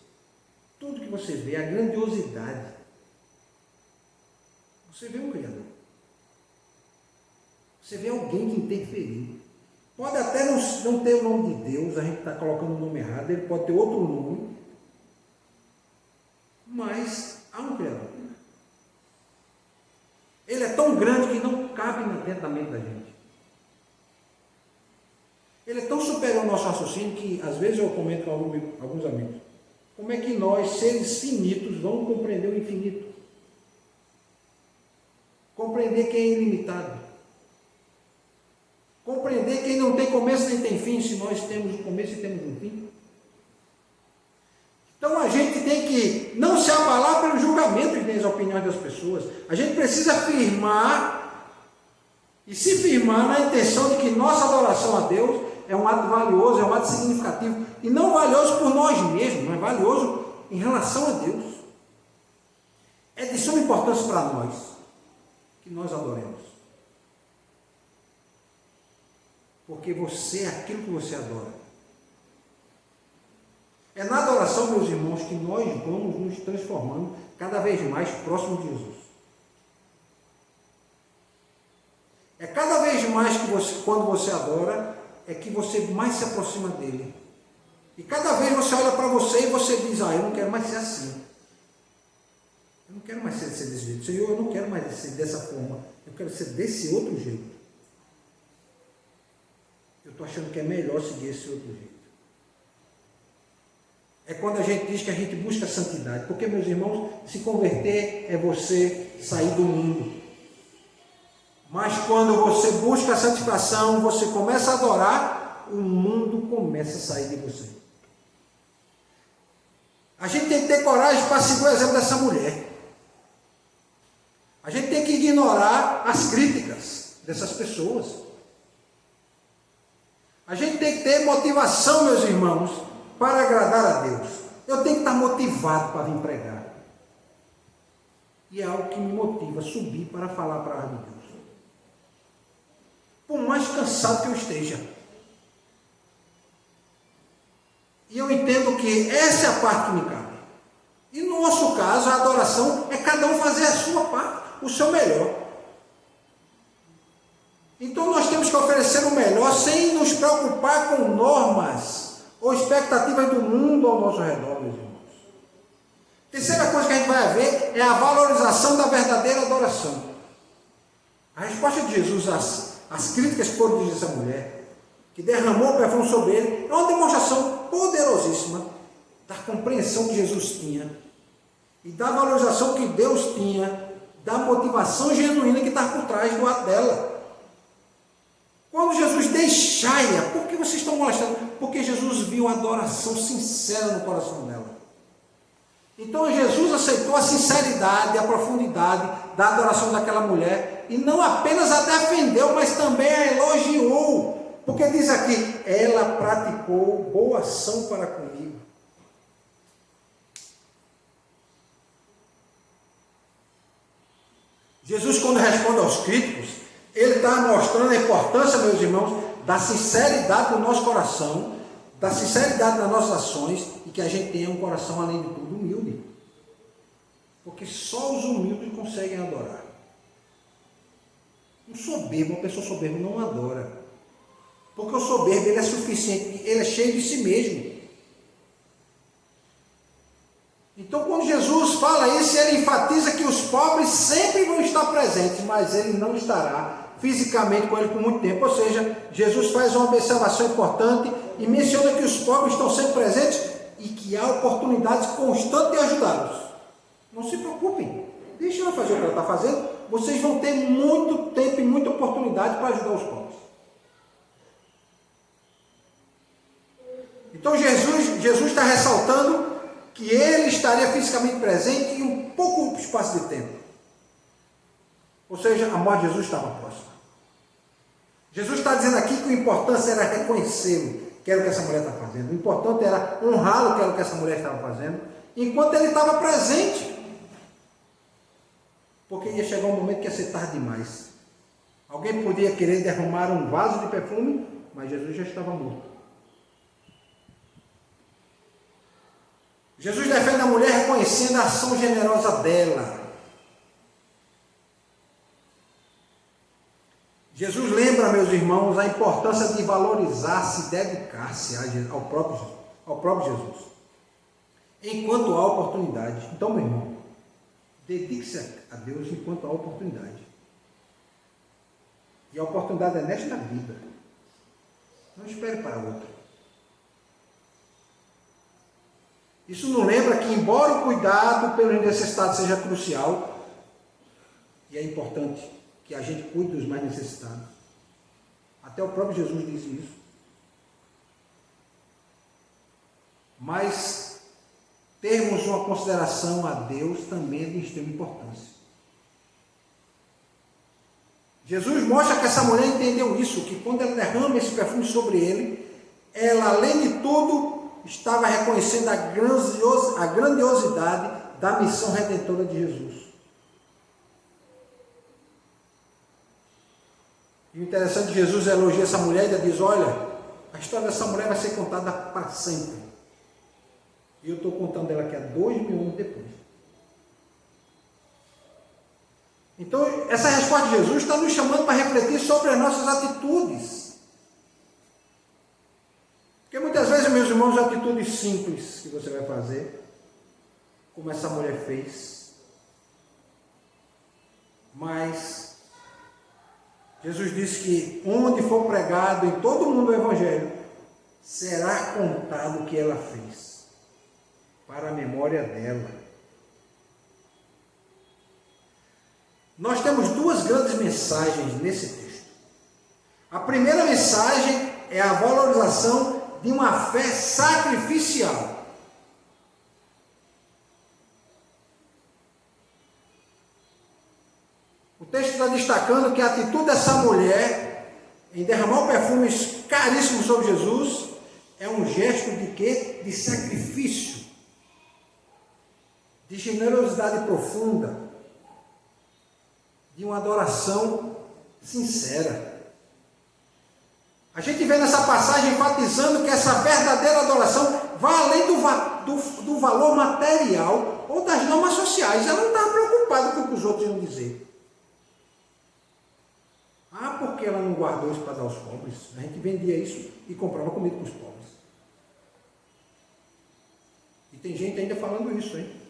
tudo que você vê, a grandiosidade, você vê um Criador. Você vê alguém que interferiu. Pode até não ter o nome de Deus, a gente está colocando o nome errado, ele pode ter outro nome, mas há um Criador. Ele é tão grande que não cabe dentro da mente da gente. Ele é tão superior ao nosso raciocínio que, às vezes, eu comento com alguns amigos, como é que nós, seres finitos, vamos compreender o infinito? Compreender quem é ilimitado. Compreender quem não tem começo nem tem fim, se nós temos um começo e temos um fim. Então a gente tem que não se abalar pelos julgamentos nem as opiniões das pessoas. A gente precisa firmar e se firmar na intenção de que nossa adoração a Deus é um ato valioso, é um ato significativo. E não valioso por nós mesmos, mas valioso em relação a Deus. É de suma importância para nós que nós adoremos. Porque você é aquilo que você adora. É na adoração, meus irmãos, que nós vamos nos transformando cada vez mais próximo de Jesus. É cada vez mais que você, quando você adora, é que você mais se aproxima dele. E cada vez você olha para você e você diz, eu não quero mais ser assim. Eu não quero mais ser desse jeito. Senhor, eu não quero mais ser dessa forma. Eu quero ser desse outro jeito. Eu estou achando que é melhor seguir esse outro jeito. É quando a gente diz que a gente busca a santidade. Porque, meus irmãos, se converter é você sair do mundo. Mas quando você busca a santificação, você começa a adorar, o mundo começa a sair de você. A gente tem que ter coragem para seguir o exemplo dessa mulher. A gente tem que ignorar as críticas dessas pessoas. A gente tem que ter motivação, meus irmãos, para agradar a Deus. Eu tenho que estar motivado para vir pregar. E é algo que me motiva a subir para falar para a de Deus. Por mais cansado que eu esteja. E eu entendo que essa é a parte que me cabe. E no nosso caso, a adoração é cada um fazer a sua parte, o seu melhor. Então nós temos que oferecer o melhor sem nos preocupar com normas ou expectativas do mundo ao nosso redor, meus irmãos. Terceira coisa que a gente vai ver é a valorização da verdadeira adoração. A resposta de Jesus às críticas que foram dirigidas a essa mulher, que derramou o perfume sobre ele, é uma demonstração poderosíssima da compreensão que Jesus tinha e da valorização que Deus tinha, da motivação genuína que está por trás do ato dela. Quando Jesus deixai-a, por que vocês estão molestando? Porque Jesus viu a adoração sincera no coração dela. Então Jesus aceitou a sinceridade, a profundidade da adoração daquela mulher e não apenas a defendeu, mas também a elogiou. Porque diz aqui, ela praticou boa ação para comigo. Jesus, quando responde aos críticos, ele está mostrando a importância, meus irmãos, da sinceridade do nosso coração, da sinceridade das nossas ações e que a gente tenha um coração, além de tudo, humilde. Porque só os humildes conseguem adorar. Um soberbo, uma pessoa soberba não adora. Porque o soberbo ele é suficiente, ele é cheio de si mesmo. Então, quando Jesus fala isso, ele enfatiza que os pobres sempre vão estar presentes, mas ele não estará fisicamente com ele por muito tempo. Ou seja, Jesus faz uma observação importante e menciona que os pobres estão sempre presentes e que há oportunidades constantes de ajudá-los. Não se preocupem, deixem ela fazer o que ela está fazendo, vocês vão ter muito tempo e muita oportunidade para ajudar os pobres. Então Jesus está ressaltando que ele estaria fisicamente presente em um pouco espaço de tempo. Ou seja, a morte de Jesus estava próxima. Jesus está dizendo aqui que o importante era reconhecê-lo, que era o que essa mulher estava fazendo. O importante era honrá-lo, que era o que essa mulher estava fazendo, enquanto ele estava presente. Porque ia chegar um momento que ia ser tarde demais. Alguém podia querer derramar um vaso de perfume, mas Jesus já estava morto. Jesus defende a mulher reconhecendo a ação generosa dela. Jesus lembra, meus irmãos, a importância de valorizar-se e dedicar-se ao próprio Jesus, enquanto há oportunidade. Então, meu irmão, dedique-se a Deus enquanto há oportunidade. E a oportunidade é nesta vida. Não espere para outra. Isso nos lembra que, embora o cuidado pelos necessitados seja crucial, e é importante que a gente cuide dos mais necessitados, até o próprio Jesus diz isso, mas termos uma consideração a Deus também é de extrema importância. Jesus mostra que essa mulher entendeu isso, que quando ela derrama esse perfume sobre ele, ela, além de tudo, estava reconhecendo a grandiosidade da missão redentora de Jesus. E o interessante é que Jesus elogia essa mulher e diz: olha, a história dessa mulher vai ser contada para sempre. E eu estou contando ela aqui há 2000 anos depois. Então, essa resposta de Jesus está nos chamando para refletir sobre as nossas atitudes. Porque muitas vezes, meus irmãos, atitudes simples que você vai fazer, como essa mulher fez, mas Jesus disse que onde for pregado em todo mundo o Evangelho, será contado o que ela fez, para a memória dela. Nós temos duas grandes mensagens nesse texto. A primeira mensagem é a valorização de uma fé sacrificial. O texto está destacando que a atitude dessa mulher em derramar perfumes caríssimos sobre Jesus é um gesto de quê? De sacrifício, de generosidade profunda, de uma adoração sincera. A gente vê nessa passagem enfatizando que essa verdadeira adoração vai além do valor material ou das normas sociais. Ela não estava preocupada com o que os outros iam dizer. Ah, porque ela não guardou isso para dar aos pobres? A gente vendia isso e comprava comida para os pobres. E tem gente ainda falando isso, hein?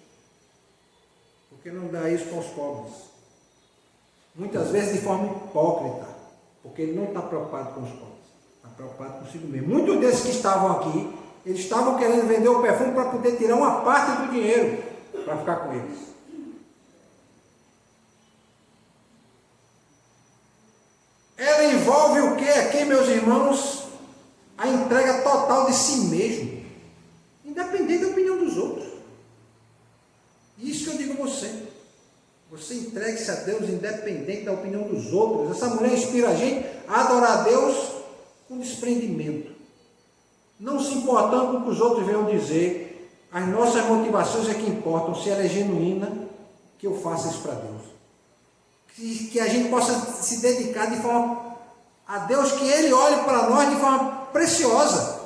Por que não dá isso para os pobres? Muitas vezes de forma hipócrita, porque ele não está preocupado com os pobres. Está preocupado consigo mesmo. Muitos desses que estavam aqui, eles estavam querendo vender o perfume para poder tirar uma parte do dinheiro para ficar com eles. Ela envolve o que aqui, meus irmãos? A entrega total de si mesmo, independente da opinião dos outros. Isso que eu digo a você. Você entregue-se a Deus independente da opinião dos outros. Essa mulher inspira a gente a adorar a Deus com desprendimento, não se importando com o que os outros venham dizer. As nossas motivações é que importam. Se ela é genuína, que eu faça isso para Deus, que a gente possa se dedicar de forma a Deus, que Ele olhe para nós de forma preciosa.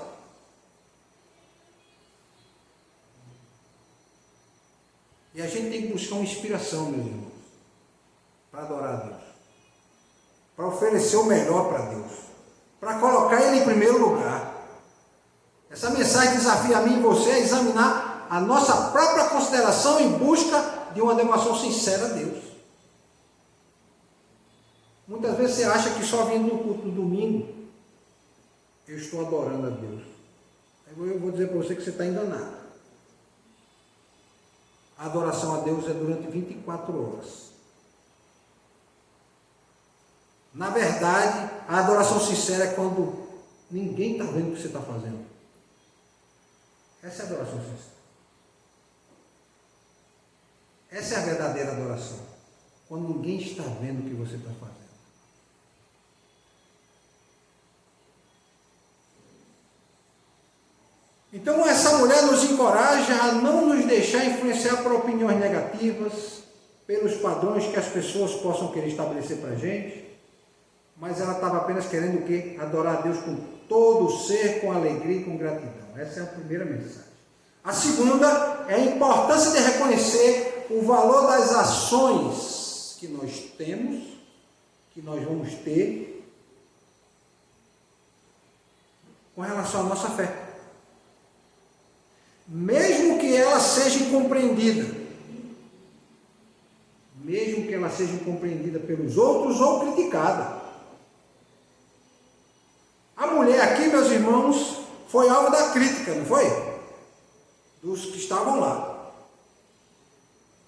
E a gente tem que buscar uma inspiração, meus irmãos, para adorar a Deus, para oferecer o melhor para Deus, para colocar Ele em primeiro lugar. Essa mensagem desafia a mim e você a examinar a nossa própria consideração em busca de uma devoção sincera a Deus. Muitas vezes você acha que só vindo no culto do domingo, eu estou adorando a Deus. Eu vou dizer para você que você está enganado. A adoração a Deus é durante 24 horas. Na verdade, a adoração sincera é quando ninguém está vendo o que você está fazendo. Essa é a adoração sincera. Essa é a verdadeira adoração. Quando ninguém está vendo o que você está fazendo. Então essa mulher nos encoraja a não nos deixar influenciar por opiniões negativas, pelos padrões que as pessoas possam querer estabelecer para a gente, mas ela estava apenas querendo o quê? Adorar a Deus com todo o ser, com alegria e com gratidão. Essa é a primeira mensagem. A segunda é a importância de reconhecer o valor das ações que nós temos, que nós vamos ter, com relação à nossa fé. Mesmo que ela seja incompreendida, mesmo que ela seja incompreendida pelos outros ou criticada. A mulher aqui, meus irmãos, foi alvo da crítica, não foi? Dos que estavam lá,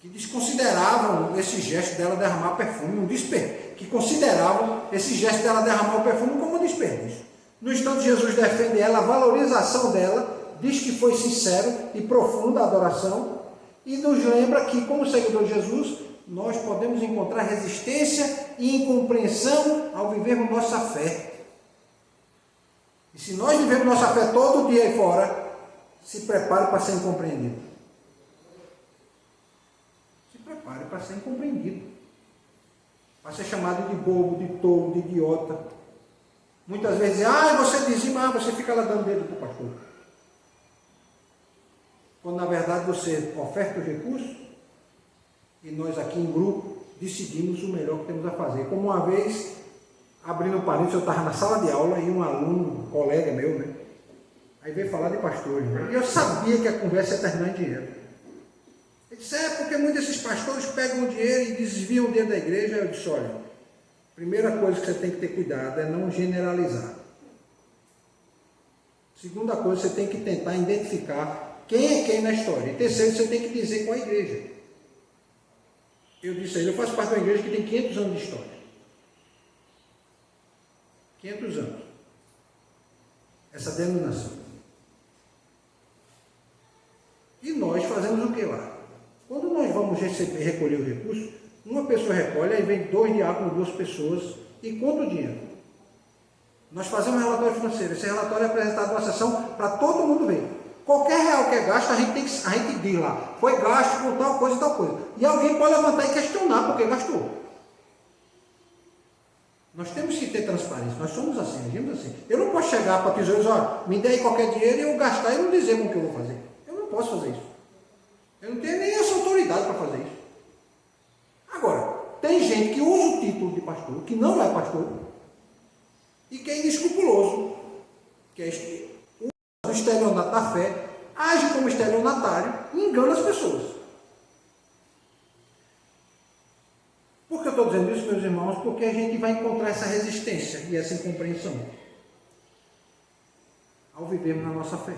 que desconsideravam esse gesto dela derramar perfume, um desperdício, que consideravam esse gesto dela derramar o perfume como um desperdício. No entanto, Jesus defende ela, a valorização dela, diz que foi sincero e profunda a adoração e nos lembra que, como seguidor de Jesus, nós podemos encontrar resistência e incompreensão ao vivermos nossa fé. E se nós vivemos nossa fé todo dia aí fora, se prepare para ser incompreendido. Se prepare para ser incompreendido. Para ser chamado de bobo, de tolo, de idiota. Muitas vezes, você dizima, você fica lá dando dedo para o pastor. Quando na verdade você oferta os recursos e nós aqui em grupo decidimos o melhor que temos a fazer. Como uma vez, abrindo parênteses, eu estava na sala de aula e um aluno, um colega meu, né? Aí veio falar de pastores, né? E eu sabia que a conversa ia terminar em dinheiro. Ele disse, porque muitos desses pastores pegam o dinheiro e desviam o dinheiro da igreja. Eu disse, olha, primeira coisa que você tem que ter cuidado é não generalizar. Segunda coisa, você tem que tentar identificar quem é quem na história. E terceiro, você tem que dizer qual é a igreja. Eu disse a ele, eu faço parte de uma igreja que tem 500 anos de história. 500 anos. Essa denominação. E nós fazemos o que lá? Quando nós vamos recolher os recursos, uma pessoa recolhe, aí vem 2 diáconos, 2 pessoas e conta o dinheiro. Nós fazemos um relatório financeiro. Esse relatório é apresentado numa sessão para todo mundo ver. Qualquer real que é gasto, a gente diz lá, foi gasto com tal coisa e tal coisa. E alguém pode levantar e questionar porque gastou. Nós temos que ter transparência, nós somos assim, agimos assim. Eu não posso chegar para tesouros, me dê aí qualquer dinheiro e eu gastar e não dizer como que eu vou fazer. Eu não posso fazer isso. Eu não tenho nem essa autoridade para fazer isso. Agora, tem gente que usa o título de pastor, que não é pastor, e que é inescrupuloso, que é o estelionato da fé, age como estelionatário e engana as pessoas. Por que eu estou dizendo isso, meus irmãos? Porque a gente vai encontrar essa resistência e essa incompreensão ao vivermos na nossa fé.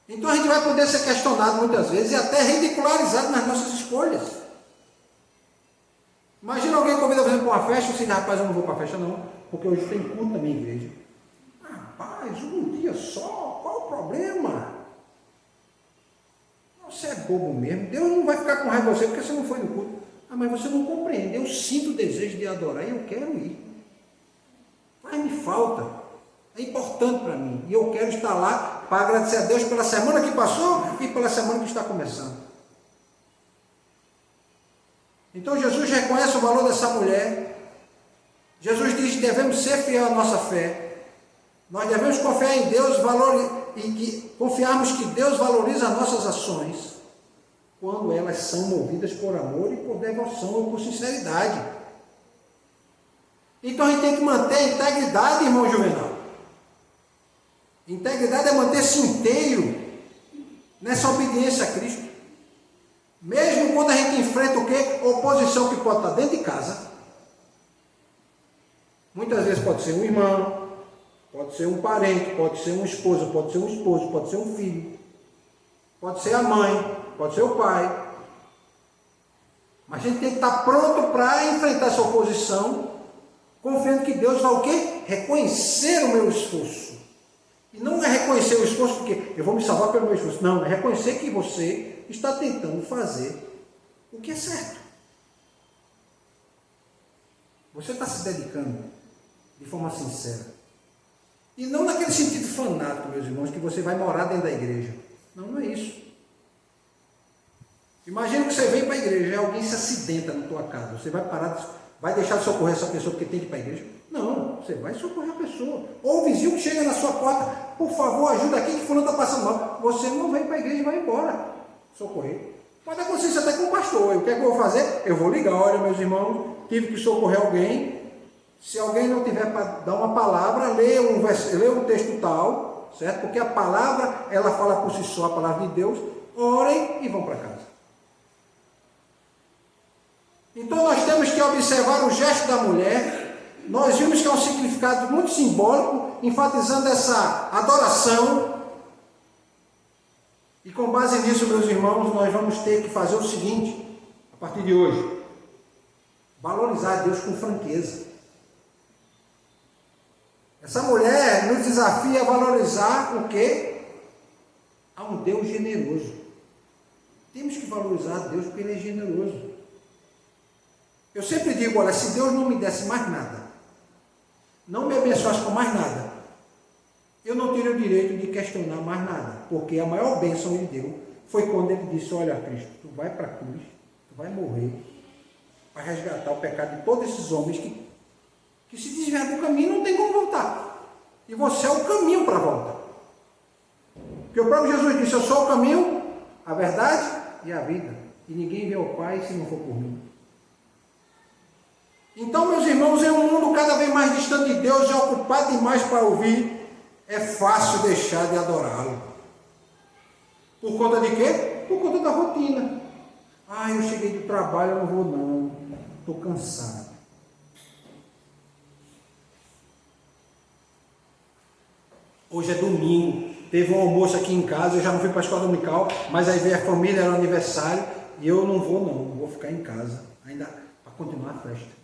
Então a gente vai poder ser questionado muitas vezes e até ridicularizado nas nossas escolhas. Imagina alguém convida você para uma festa e você diz, rapaz, eu não vou para a festa não, porque hoje tem culto na minha igreja. Rapaz, um dia só, qual o problema? Você é bobo mesmo, Deus não vai ficar com raiva de você porque você não foi no culto. Mas você não compreende, eu sinto o desejo de adorar e eu quero ir. Mas me falta, é importante para mim. E eu quero estar lá para agradecer a Deus pela semana que passou e pela semana que está começando. Então Jesus reconhece o valor dessa mulher. Jesus diz que devemos ser fiéis à nossa fé. Nós devemos confiar em Deus e confiarmos que Deus valoriza as nossas ações quando elas são movidas por amor e por devoção ou por sinceridade. Então a gente tem que manter a integridade, irmão Juvenal. Integridade é manter-se inteiro nessa obediência a Cristo. Mesmo quando a gente enfrenta o quê? Oposição que pode estar dentro de casa, Muitas vezes pode ser um irmão, pode ser um parente, pode ser uma esposa, pode ser um esposo, pode ser um filho, pode ser a mãe, pode ser o pai. Mas a gente tem que estar pronto para enfrentar essa oposição, confiando que Deus vai o quê? Reconhecer o meu esforço. E não é reconhecer o esforço porque eu vou me salvar pelo meu esforço. Não, é reconhecer que você está tentando fazer o que é certo. Você está se dedicando de forma sincera. E não naquele sentido fanático, meus irmãos, que você vai morar dentro da igreja. Não, não é isso. Imagina que você vem para a igreja e alguém se acidenta na tua casa. Você vai parar, vai deixar de socorrer essa pessoa porque tem que ir para a igreja? Não, você vai socorrer a pessoa. Ou o vizinho que chega na sua porta, por favor, ajuda aqui que fulano está passando mal. Você não vem para a igreja e vai embora socorrer. Pode acontecer isso até com o pastor. O que é que eu vou fazer? Eu vou ligar, olha, meus irmãos, tive que socorrer alguém. Se alguém não tiver para dar uma palavra, lê um texto tal, certo? Porque a palavra, ela fala por si só, a palavra de Deus. Orem e vão para casa. Então nós temos que observar o gesto da mulher. Nós vimos que é um significado muito simbólico, enfatizando essa adoração. E com base nisso, meus irmãos, nós vamos ter que fazer o seguinte, a partir de hoje: valorizar Deus com franqueza. Essa mulher nos desafia a valorizar o quê? A um Deus generoso. Temos que valorizar Deus porque Ele é generoso. Eu sempre digo, olha, se Deus não me desse mais nada, não me abençoasse com mais nada, eu não teria o direito de questionar mais nada, porque a maior bênção Ele deu foi quando Ele disse, olha Cristo, tu vai para a cruz, tu vai morrer, para resgatar o pecado de todos esses homens que se desviaram do caminho e não tem como voltar. E você é o caminho para a volta. Porque o próprio Jesus disse, eu sou o caminho, a verdade e a vida. E ninguém vê ao Pai se não for por mim. Então, meus irmãos, em um mundo cada vez mais distante de Deus e ocupado demais para ouvir, é fácil deixar de adorá-lo. Por conta de quê? Por conta da rotina. Ah, eu cheguei do trabalho, eu não vou não, estou cansado. Hoje é domingo, teve um almoço aqui em casa, eu já não fui para a escola dominical, mas aí veio a família, era aniversário, e eu não vou ficar em casa, ainda para continuar a festa.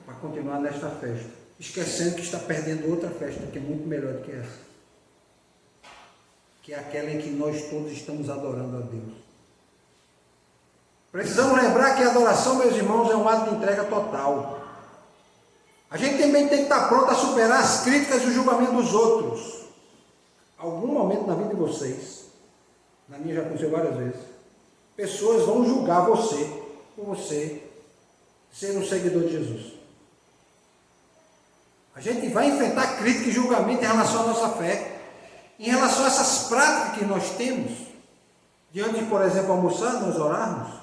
Para continuar nesta festa, esquecendo que está perdendo outra festa, que é muito melhor do que essa, que é aquela em que nós todos estamos adorando a Deus. Precisamos lembrar que a adoração, meus irmãos, é um ato de entrega total. A gente também tem que estar pronto a superar as críticas e o julgamento dos outros. Algum momento na vida de vocês, na minha já aconteceu várias vezes, pessoas vão julgar você por você ser um seguidor de Jesus. A gente vai enfrentar crítica e julgamento em relação à nossa fé, em relação a essas práticas que nós temos, diante de, por exemplo, almoçar, nós orarmos,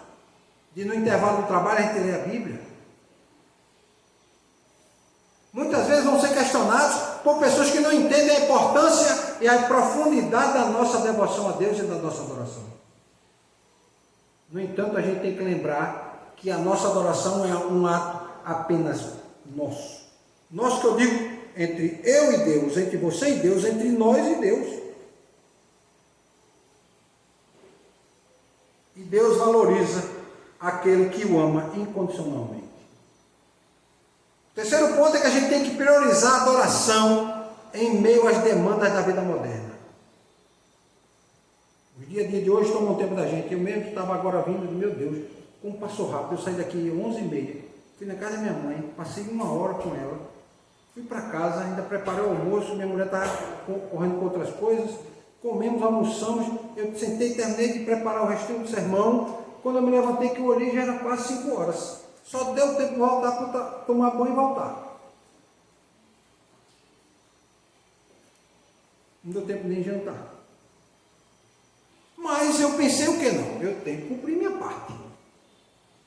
de no intervalo do trabalho a gente ler a Bíblia. Muitas vezes vão ser questionados por pessoas que não entendem a importância e a profundidade da nossa devoção a Deus e da nossa adoração. No entanto, a gente tem que lembrar que a nossa adoração é um ato apenas nosso. Nosso que eu digo entre eu e Deus, entre você e Deus, entre nós e Deus. E Deus valoriza aquele que o ama incondicionalmente. O terceiro ponto é que a gente tem que priorizar a adoração em meio às demandas da vida moderna. Os dias a dia de hoje tomam o tempo da gente. Eu mesmo estava agora vindo, meu Deus, como passou rápido. Eu saí daqui 11h30, fui na casa da minha mãe, passei 1 hora com ela, fui para casa, ainda preparei o almoço, minha mulher estava correndo com outras coisas, comemos, almoçamos, eu sentei e terminei de preparar o restinho do sermão. Quando eu me levantei, que eu olhei, já era quase 5 horas. Só deu tempo de voltar para tomar banho e voltar. Não deu tempo nem de jantar. Mas eu pensei o que não? Eu tenho que cumprir minha parte.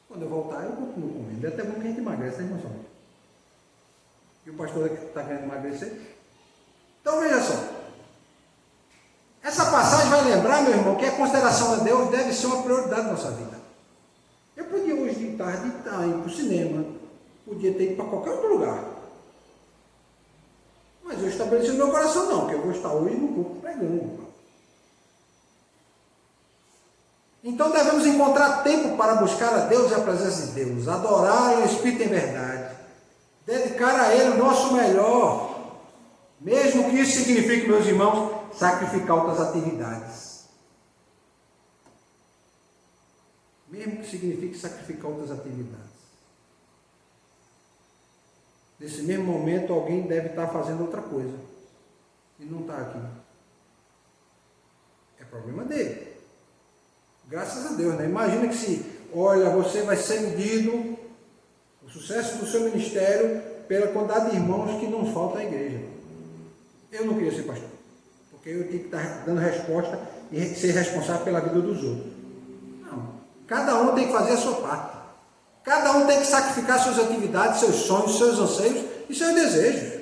Quando eu voltar, eu continuo comendo. É até bom que a gente emagrece, né, irmão? E o pastor está querendo emagrecer? Então veja só. Essa passagem vai lembrar, meu irmão, que a consideração a Deus deve ser uma prioridade na nossa vida. Eu podia hoje tarde está indo para o cinema, podia ter ido para qualquer outro lugar. Mas eu estabeleci no meu coração não, que eu vou estar hoje no culto pregando. Então devemos encontrar tempo para buscar a Deus e a presença de Deus, adorar o Espírito em verdade, dedicar a Ele o nosso melhor, mesmo que isso signifique, meus irmãos, sacrificar outras atividades. Mesmo que signifique sacrificar outras atividades. Nesse mesmo momento, alguém deve estar fazendo outra coisa e não está aqui. É problema dele. Graças a Deus, né? Imagina que se, olha, você vai ser medido, o sucesso do seu ministério, pela quantidade de irmãos que não faltam à igreja. Eu não queria ser pastor, porque eu tinha que estar dando resposta e ser responsável pela vida dos outros. Não. Cada um tem que fazer a sua parte. Cada um tem que sacrificar suas atividades, seus sonhos, seus anseios e seus desejos.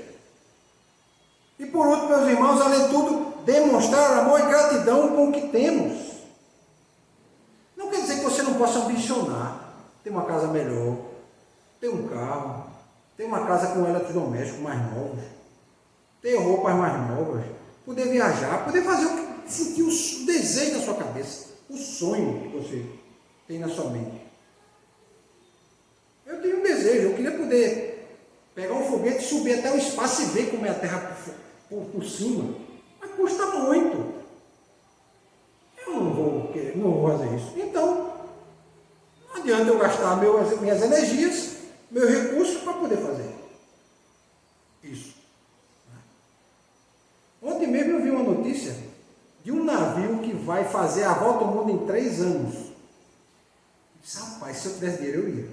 E por último, meus irmãos, além de tudo, demonstrar amor e gratidão com o que temos. Não quer dizer que você não possa ambicionar, ter uma casa melhor, ter um carro, ter uma casa com eletrodomésticos mais novos, ter roupas mais novas, poder viajar, poder fazer o que sentir o desejo na sua cabeça, o sonho que você tem na sua mente. Eu tenho um desejo, eu queria poder pegar um foguete, subir até o espaço e ver como é a Terra por cima, mas custa muito. Eu não vou fazer isso. Então, não adianta eu gastar minhas energias, meus recursos para poder fazer isso. Ontem mesmo eu vi uma notícia de um navio que vai fazer a volta ao mundo em 3 anos. Eu disse, rapaz, se eu tivesse dinheiro eu ia.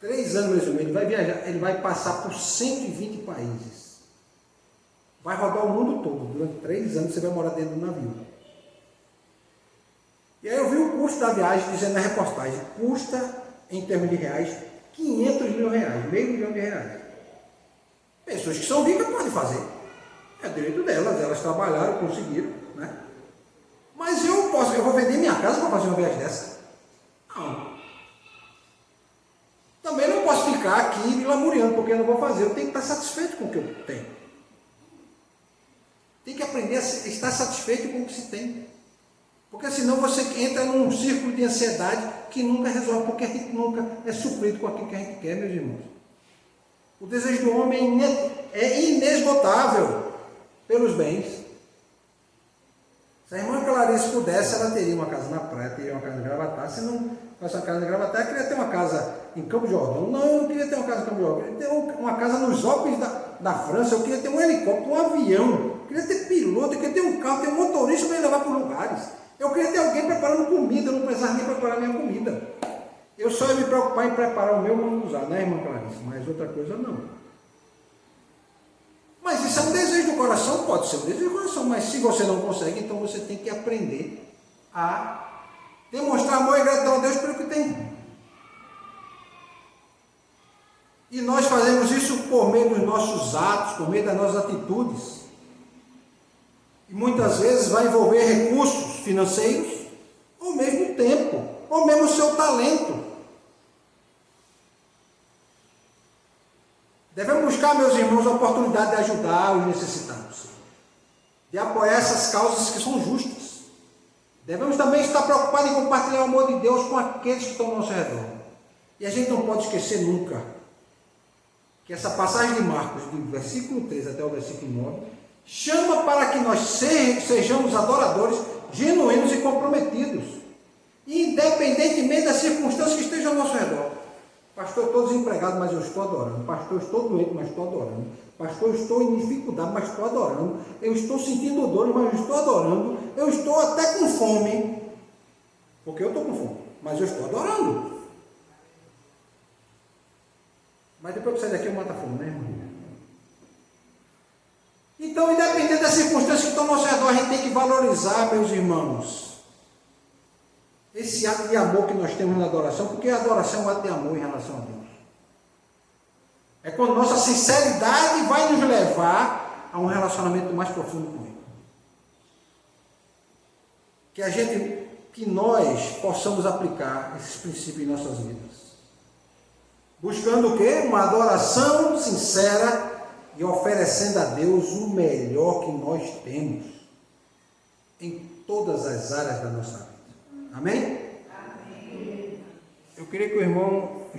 3 anos mais ou menos, ele vai viajar, ele vai passar por 120 países. Vai rodar o mundo todo. Durante 3 anos você vai morar dentro do navio. E aí eu vi o custo da viagem, dizendo na reportagem, custa, em termos de reais, 500 mil reais, meio milhão de reais. Pessoas que são ricas podem fazer. É direito delas, elas trabalharam, conseguiram, né? Mas eu vou vender minha casa para fazer uma viagem dessa? Não. Também não posso ficar aqui me lamuriando, porque eu não vou fazer. Eu tenho que estar satisfeito com o que eu tenho. Tem que aprender a estar satisfeito com o que se tem. Porque senão você entra num círculo de ansiedade que nunca resolve, porque a gente nunca é suprido com aquilo que a gente quer, meus irmãos. O desejo do homem é inesgotável pelos bens. Se a irmã Clarice pudesse, ela teria uma casa na praia, teria uma casa em Gravatá. Se não fosse uma casa em Gravatá, ela queria ter uma casa em Campo Jordão. Não, eu não queria ter uma casa em Campo Jordão. Eu queria ter uma casa nos Alpes da França. Eu queria ter um helicóptero, um avião. Eu queria ter piloto, eu queria ter um carro, ter um motorista para me levar para lugares. Eu queria ter alguém preparando comida, eu não precisava nem preparar minha comida. Eu só ia me preocupar em preparar o meu manuzá, né, irmã Clarice? Mas outra coisa não. Mas isso é um desejo do coração? Pode ser um desejo do coração, mas se você não consegue, então você tem que aprender a demonstrar amor e gratidão a Deus pelo que tem. E nós fazemos isso por meio dos nossos atos, por meio das nossas atitudes. E muitas vezes vai envolver recursos financeiros, ou mesmo tempo, ou mesmo o seu talento. Devemos buscar, meus irmãos, a oportunidade de ajudar os necessitados, de apoiar essas causas que são justas. Devemos também estar preocupados em compartilhar o amor de Deus com aqueles que estão ao nosso redor. E a gente não pode esquecer nunca que essa passagem de Marcos, do versículo 3 até o versículo 9, chama para que nós sejamos adoradores genuínos e comprometidos, independentemente das circunstâncias que estejam ao nosso redor. Pastor, eu estou desempregado, mas eu estou adorando. Pastor, eu estou doente, mas estou adorando. Pastor, eu estou em dificuldade, mas estou adorando. Eu estou sentindo dor, mas eu estou adorando. Eu estou até com fome, porque eu estou com fome, mas eu estou adorando. Mas depois que sair daqui eu mato a fome, né, irmão? Então, independente das circunstâncias que estão ao nosso redor, a gente tem que valorizar, meus irmãos, esse ato de amor que nós temos na adoração, porque a adoração é um ato de amor em relação a Deus. É quando nossa sinceridade vai nos levar a um relacionamento mais profundo com Ele. Que a gente que nós possamos aplicar esses princípios em nossas vidas. Buscando o quê? Uma adoração sincera e oferecendo a Deus o melhor que nós temos em todas as áreas da nossa vida. Amém? Amém. Eu queria que o irmão